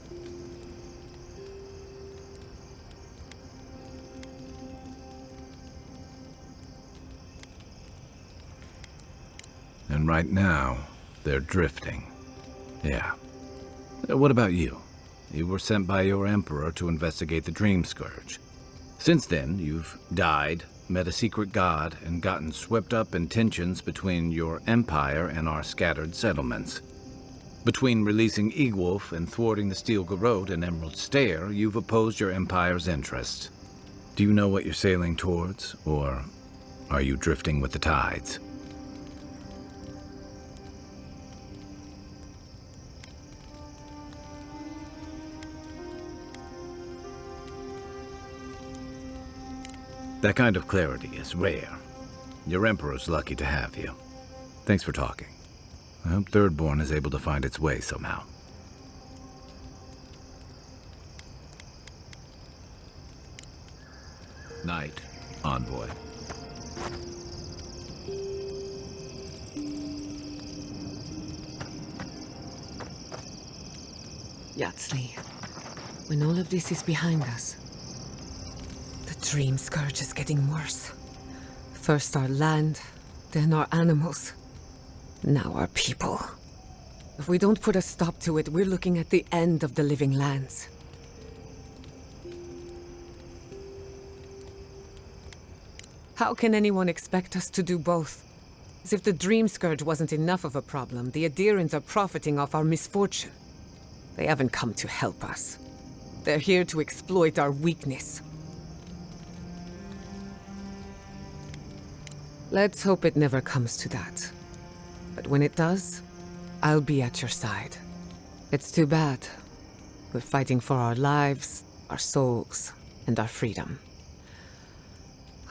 And right now, they're drifting. Yeah. What about you? You were sent by your Emperor to investigate the Dreamscourge. Since then, you've died, met a secret god, and gotten swept up in tensions between your Empire and our scattered settlements. Between releasing Egwolf and thwarting the Steel Garrote and Emerald Stair, you've opposed your Empire's interests. Do you know what you're sailing towards, or are you drifting with the tides? That kind of clarity is rare. Your Emperor's lucky to have you. Thanks for talking. I hope Thirdborn is able to find its way somehow. Night, Envoy. Yatsli, when all of this is behind us, the Dreamscourge is getting worse. First our land, then our animals. Now our people. If we don't put a stop to it, we're looking at the end of the living lands. How can anyone expect us to do both? As if the Dreamscourge wasn't enough of a problem, the Adirans are profiting off our misfortune. They haven't come to help us. They're here to exploit our weakness. Let's hope it never comes to that. But when it does, I'll be at your side. It's too bad. We're fighting for our lives, our souls, and our freedom.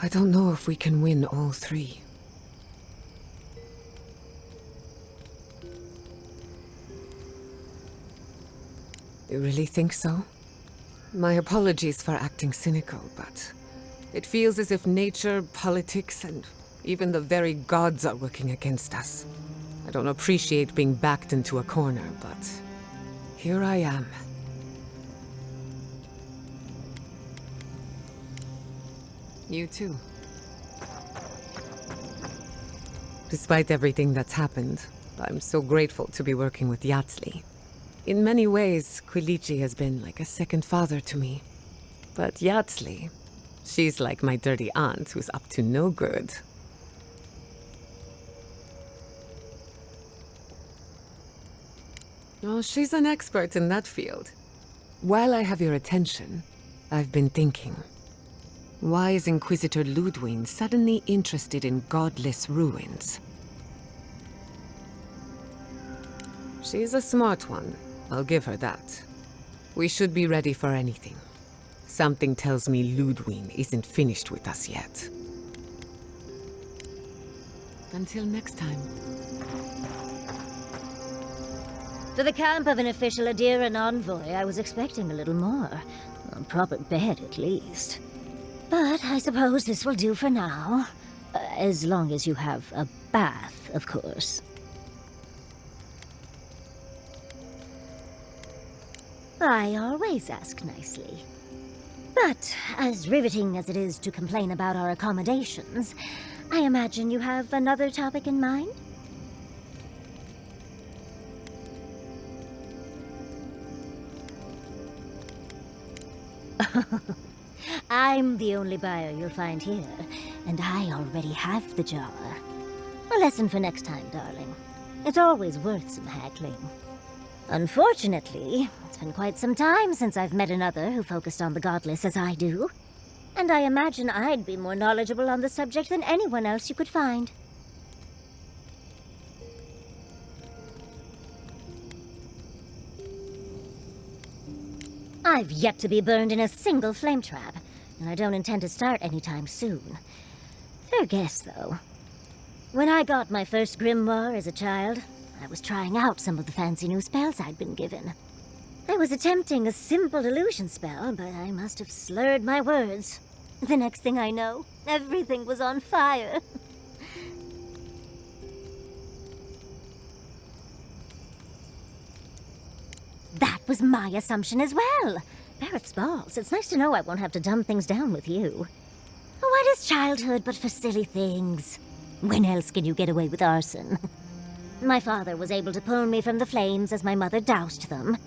I don't know if we can win all three. You really think so? My apologies for acting cynical, but it feels as if nature, politics, and even the very gods are working against us. I don't appreciate being backed into a corner, but here I am. You too. Despite everything that's happened, I'm so grateful to be working with Yatsli. In many ways, Quilichi has been like a second father to me. But Yatsli, she's like my dirty aunt who's up to no good. Oh, she's an expert in that field. While I have your attention, I've been thinking. Why is Inquisitor Ludwig suddenly interested in godless ruins? She's a smart one. I'll give her that. We should be ready for anything. Something tells me Ludwig isn't finished with us yet. Until next time. To the camp of an official Adiran envoy, I was expecting a little more. A proper bed, at least. But I suppose this will do for now. As long as you have a bath, of course. I always ask nicely. But as riveting as it is to complain about our accommodations, I imagine you have another topic in mind? I'm the only buyer you'll find here, and I already have the jar. A lesson for next time, darling. It's always worth some haggling. Unfortunately, it's been quite some time since I've met another who focused on the godless as I do. And I imagine I'd be more knowledgeable on the subject than anyone else you could find. I've yet to be burned in a single flame trap, and I don't intend to start anytime soon. Fair guess, though. When I got my first grimoire as a child, I was trying out some of the fancy new spells I'd been given. I was attempting a simple illusion spell, but I must have slurred my words. The next thing I know, everything was on fire. That was my assumption as well. Barrett's balls. It's nice to know I won't have to dumb things down with you. What is childhood but for silly things? When else can you get away with arson? My father was able to pull me from the flames as my mother doused them.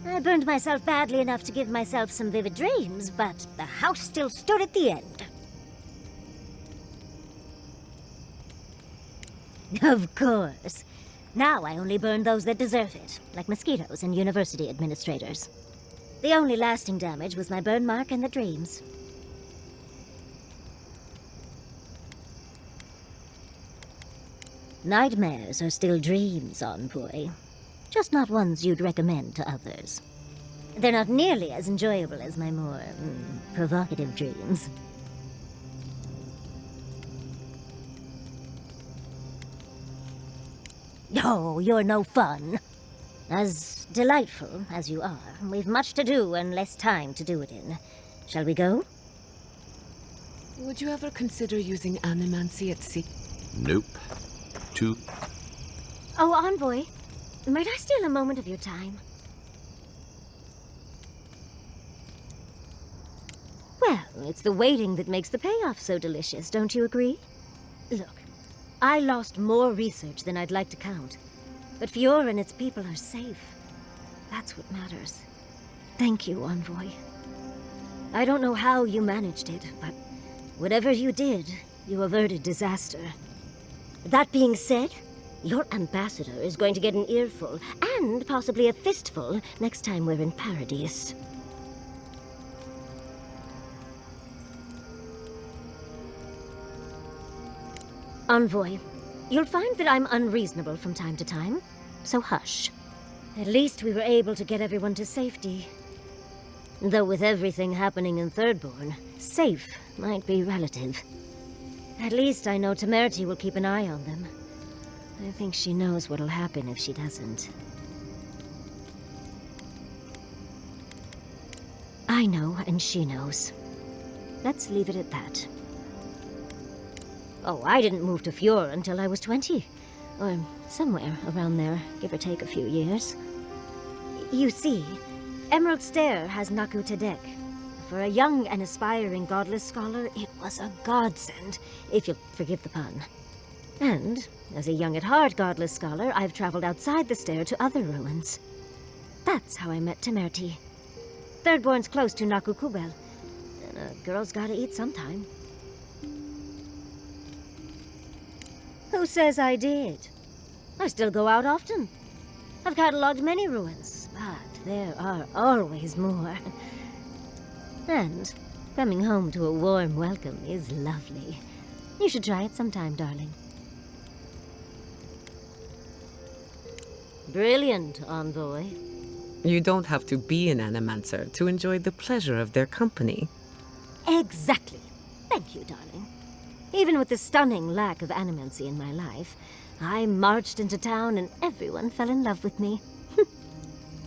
I burned myself badly enough to give myself some vivid dreams, but the house still stood at the end. Of course. Now I only burn those that deserve it, like mosquitoes and university administrators. The only lasting damage was my burn mark and the dreams. Nightmares are still dreams, Envoy. Just not ones you'd recommend to others. They're not nearly as enjoyable as my more, provocative dreams. Oh, you're no fun. As delightful as you are, we've much to do and less time to do it in. Shall we go? Would you ever consider using animancy at sea? Nope. Too. Oh, Envoy, might I steal a moment of your time? Well, it's the waiting that makes the payoff so delicious, don't you agree? Look, I lost more research than I'd like to count. But Fiora and its people are safe. That's what matters. Thank you, Envoy. I don't know how you managed it, but whatever you did, you averted disaster. That being said, your ambassador is going to get an earful, and possibly a fistful, next time we're in Paradise. Envoy, you'll find that I'm unreasonable from time to time, so hush. At least we were able to get everyone to safety. Though with everything happening in Thirdborn, safe might be relative. At least I know Temerity will keep an eye on them. I think she knows what'll happen if she doesn't. I know, and she knows. Let's leave it at that. Oh, I didn't move to Fiora until I was 20. Or somewhere around there, give or take a few years. You see, Emerald Stair has Naku Tedek. For a young and aspiring godless scholar, it was a godsend, if you'll forgive the pun. And, as a young-at-heart godless scholar, I've traveled outside the stair to other ruins. That's how I met Temerity. Thirdborn's close to Naku Kubel, and a girl's gotta eat sometime. Who says I did? I still go out often. I've catalogued many ruins, but there are always more. And coming home to a warm welcome is lovely. You should try it sometime, darling. Brilliant, Envoy. You don't have to be an animancer to enjoy the pleasure of their company. Exactly. Thank you, darling. Even with the stunning lack of animancy in my life, I marched into town and everyone fell in love with me.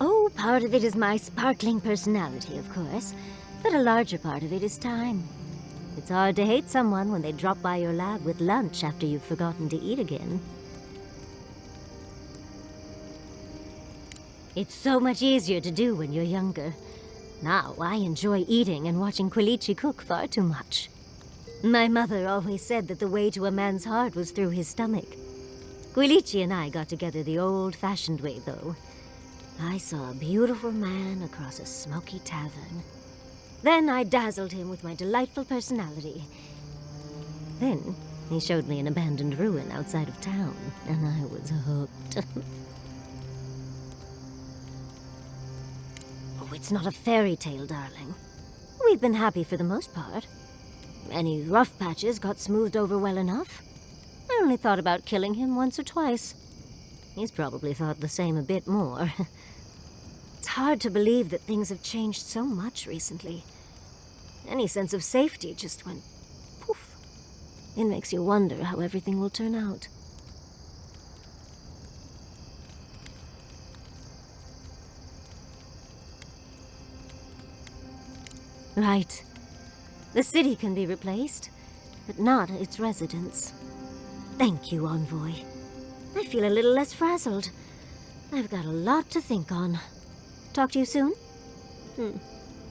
Oh, part of it is my sparkling personality, of course, but a larger part of it is time. It's hard to hate someone when they drop by your lab with lunch after you've forgotten to eat again. It's so much easier to do when you're younger. Now I enjoy eating and watching Quilichi cook far too much. My mother always said that the way to a man's heart was through his stomach. Quilichi and I got together the old-fashioned way, though. I saw a beautiful man across a smoky tavern. Then I dazzled him with my delightful personality. Then he showed me an abandoned ruin outside of town, and I was hooked. Oh, it's not a fairy tale, darling. We've been happy for the most part. Any rough patches got smoothed over well enough. I only thought about killing him once or twice. He's probably thought the same a bit more. It's hard to believe that things have changed so much recently. Any sense of safety just went poof. It makes you wonder how everything will turn out. Right. The city can be replaced, but not its residents. Thank you, Envoy. I feel a little less frazzled. I've got a lot to think on. Talk to you soon?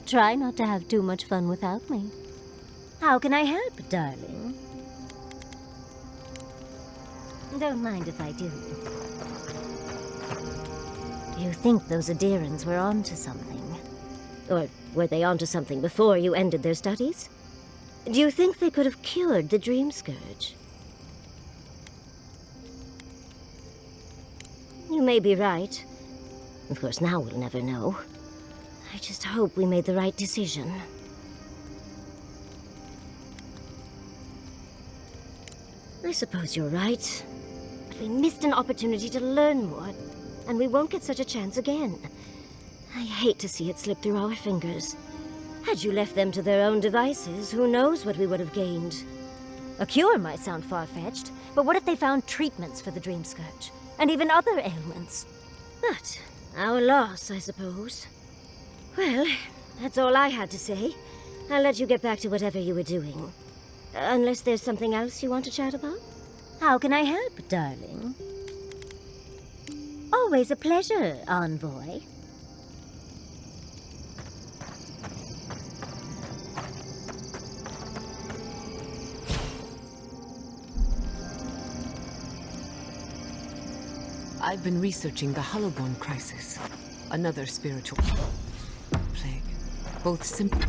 Try not to have too much fun without me. How can I help, darling? Don't mind if I do. Do you think those Adirans were onto something? Or were they onto something before you ended their studies? Do you think they could have cured the Dreamscourge? You may be right. Of course, now we'll never know. I just hope we made the right decision. I suppose you're right. But we missed an opportunity to learn more, and we won't get such a chance again. I hate to see it slip through our fingers. Had you left them to their own devices, who knows what we would have gained? A cure might sound far-fetched, but what if they found treatments for the Dreamscourge? and even other ailments. But our loss, I suppose. Well, that's all I had to say. I'll let you get back to whatever you were doing. Unless there's something else you want to chat about? How can I help, darling? Always a pleasure, Envoy. I've been researching the Hollowborn crisis. Another spiritual plague. Both simple.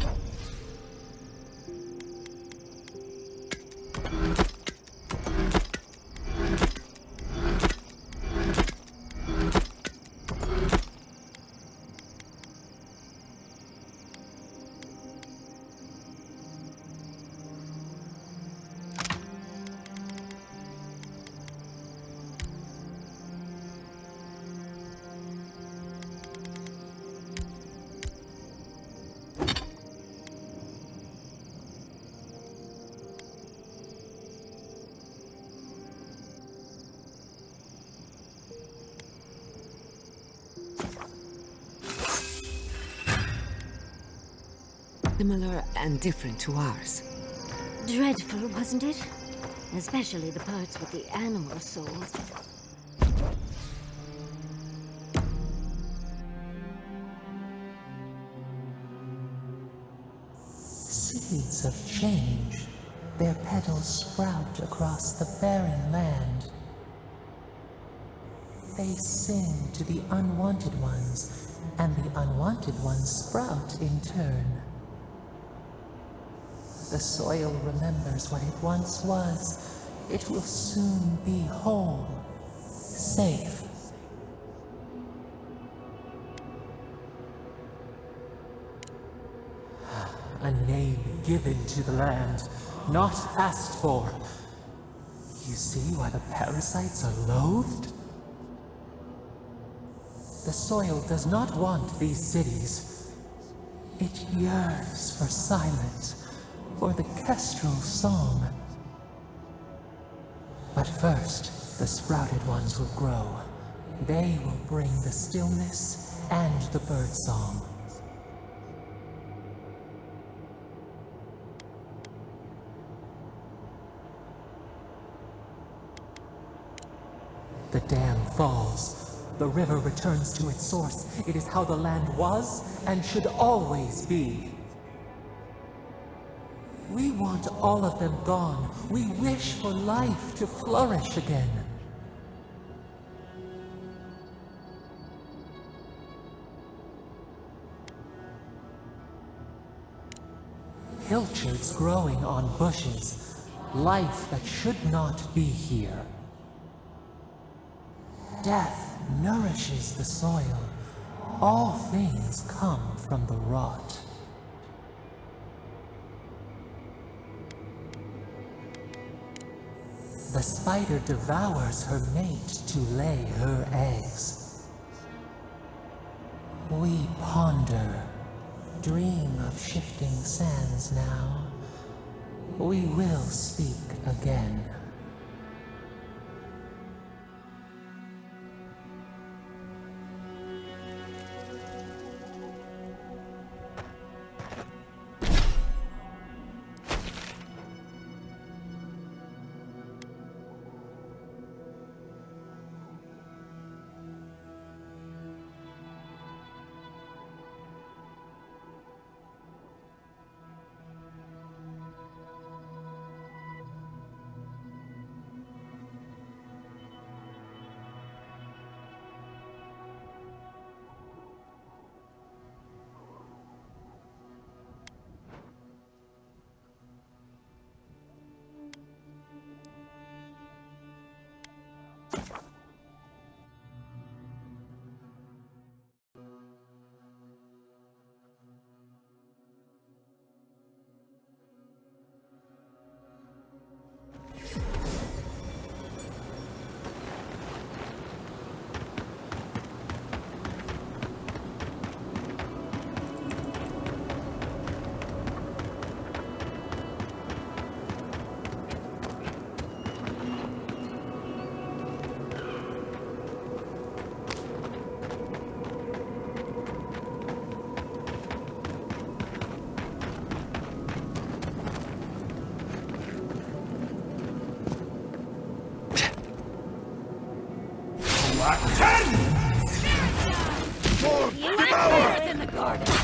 Similar and different to ours. Dreadful, wasn't it? Especially the parts with the animal souls. Seeds of change. Their petals sprout across the barren land. They sing to the unwanted ones, and the unwanted ones sprout in turn. The soil remembers what it once was. It will soon be whole, safe. A name given to the land, not asked for. You see why the parasites are loathed? The soil does not want these cities. It yearns for silence, for the kestrel song. But first, the sprouted ones will grow. They will bring the stillness and the bird song. The dam falls. The river returns to its source. It is how the land was and should always be. We want all of them gone. We wish for life to flourish again. Pilchards growing on bushes. Life that should not be here. Death nourishes the soil. All things come from the rot. The spider devours her mate to lay her eggs. We ponder, dream of shifting sands now. We will speak again. In the garden.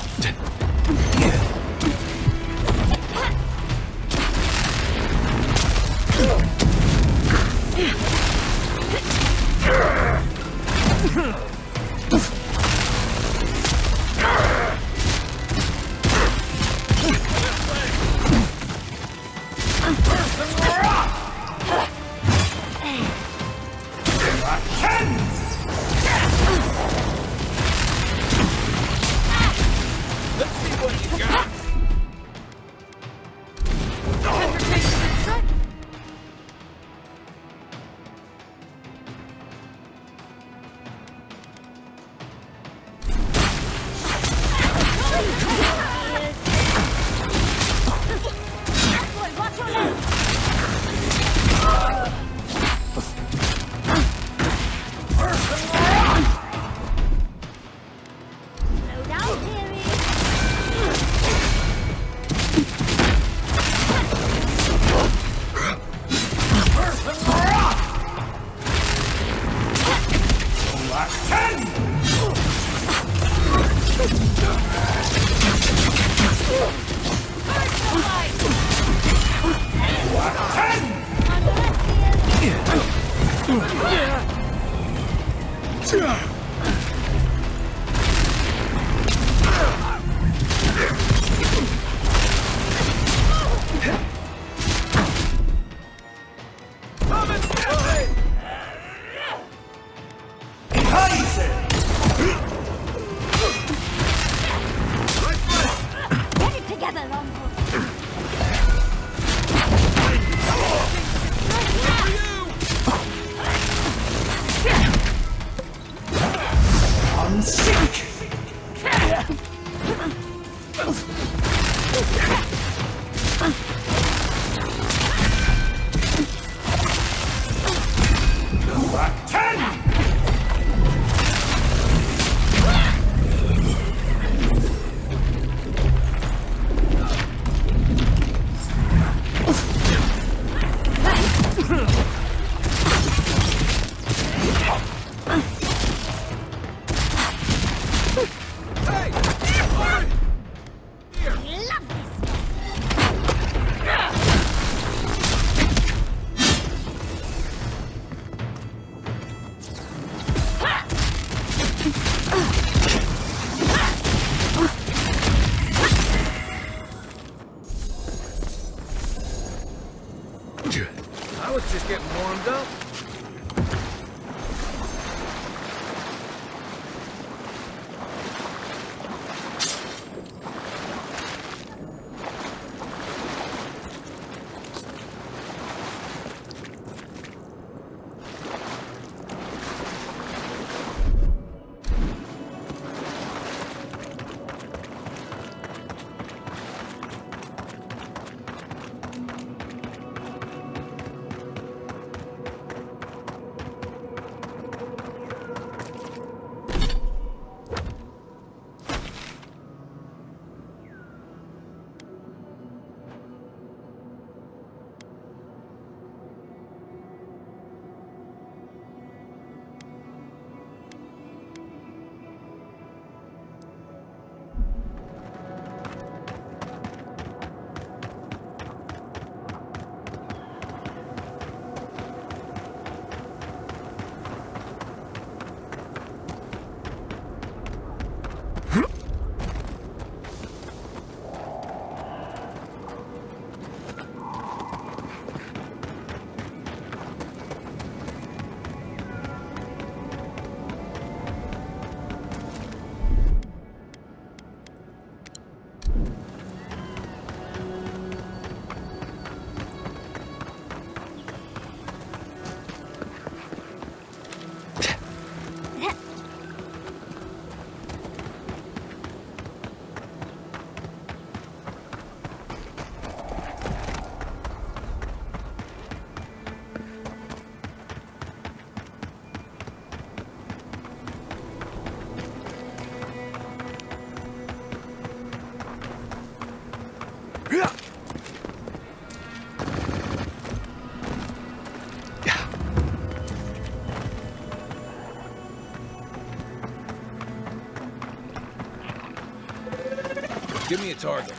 Give me a target.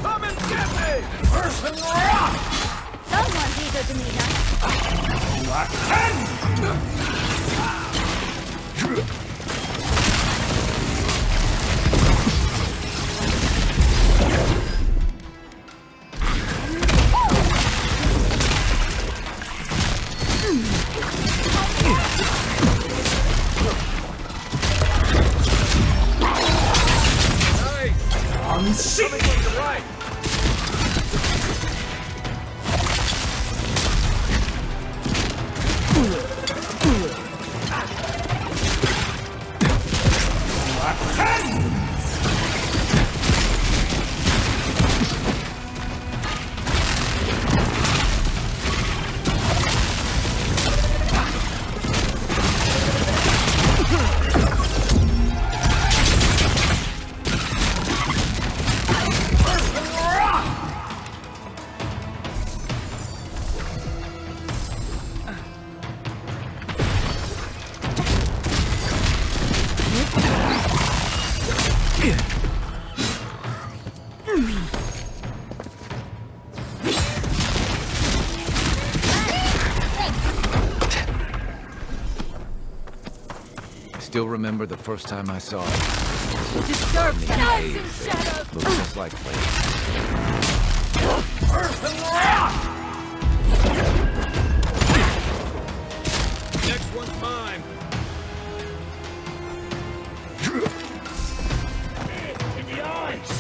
Come and get me! Person rock! Someone's eager to meet us. Coming from the right! Still remember the first time I saw it. Disturbed knives and shadows! Looks just like Blade. Next one's mine. In the eyes!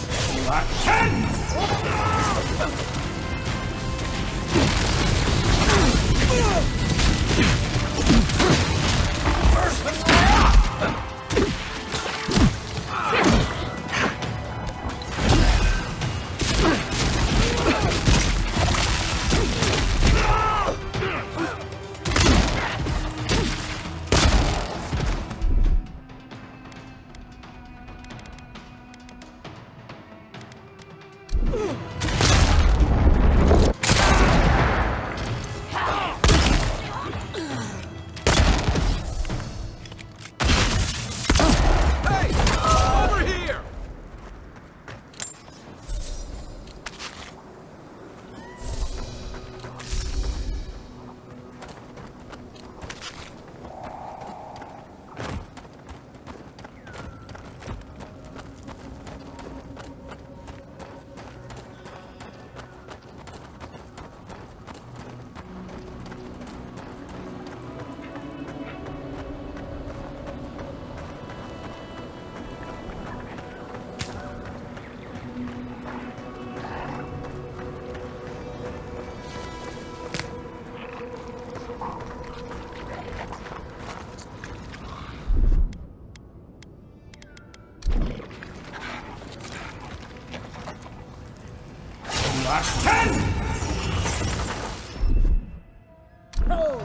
Oh,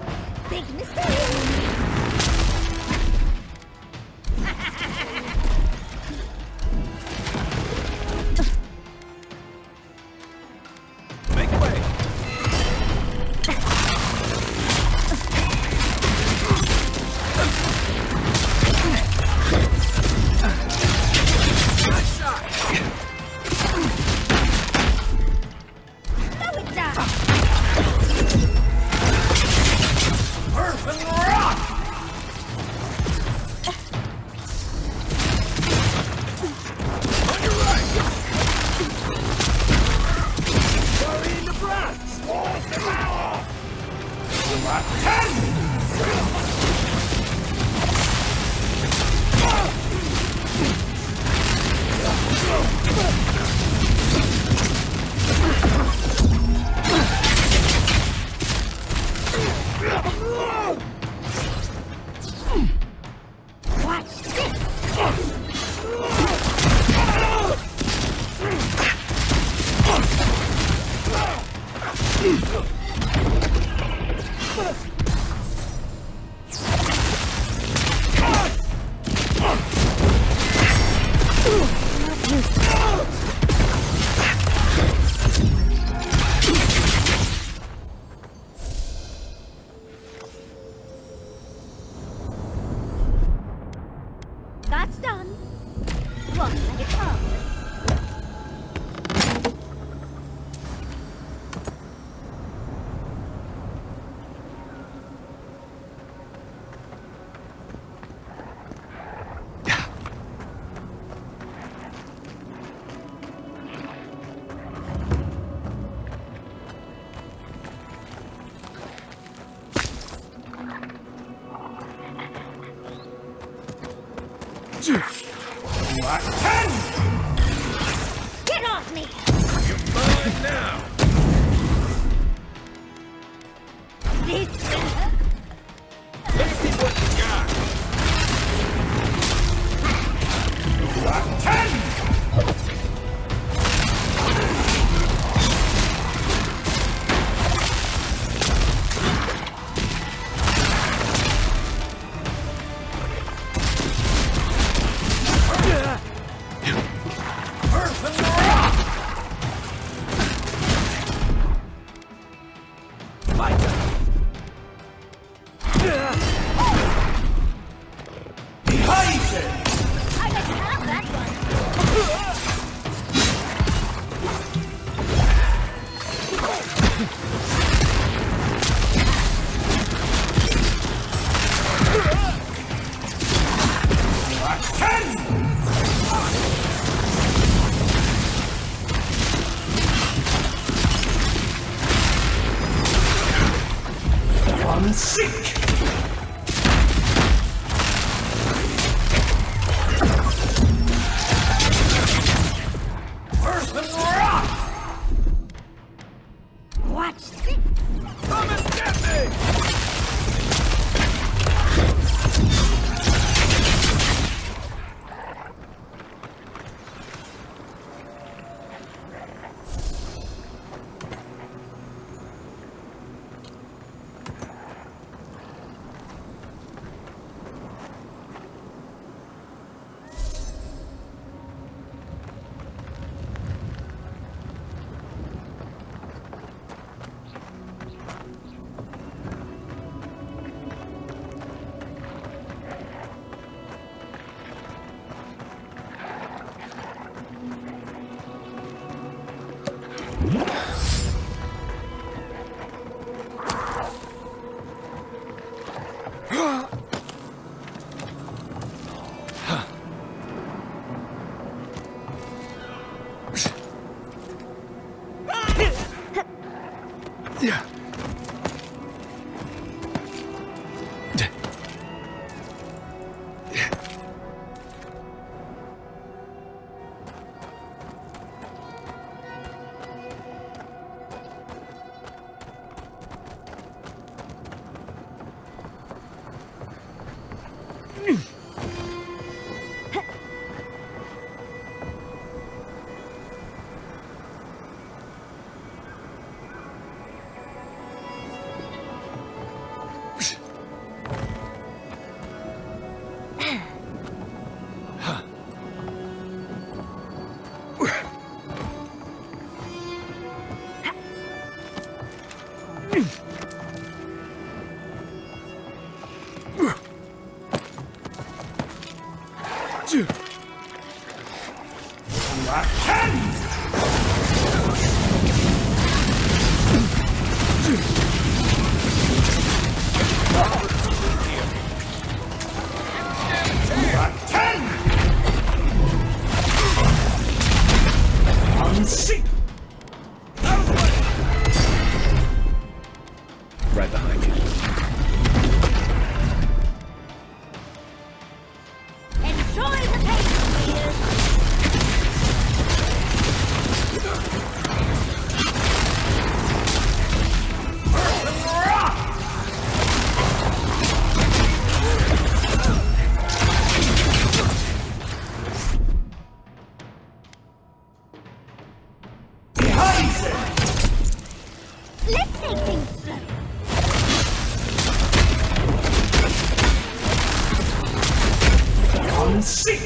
big mistake! Make way! Nice shot! Slow it down! Earth and rock! On your right! Sorry in the front! Walls devour! Watch this! Get off me! You're mine now! This Let's see what you got! Right behind you. enjoy the pace, dear. Let's take things slow. Seek!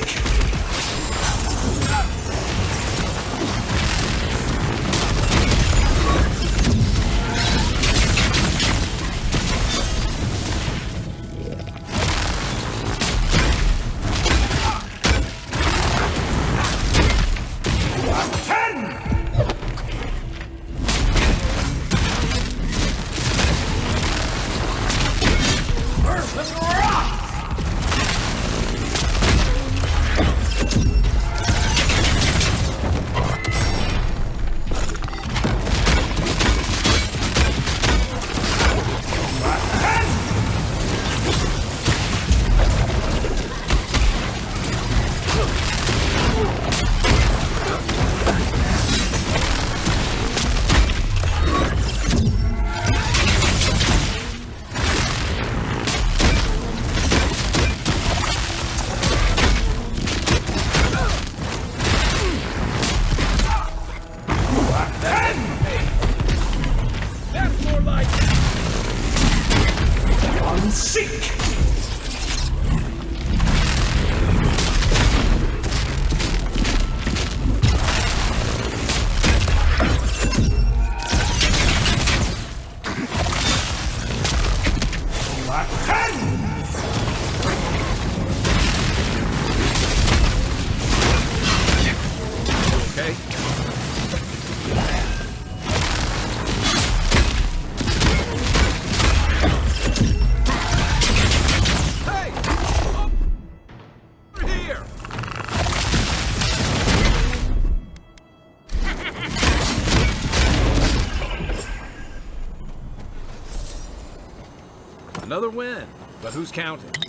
seek! Black 10! Okay? Another win, but who's counting?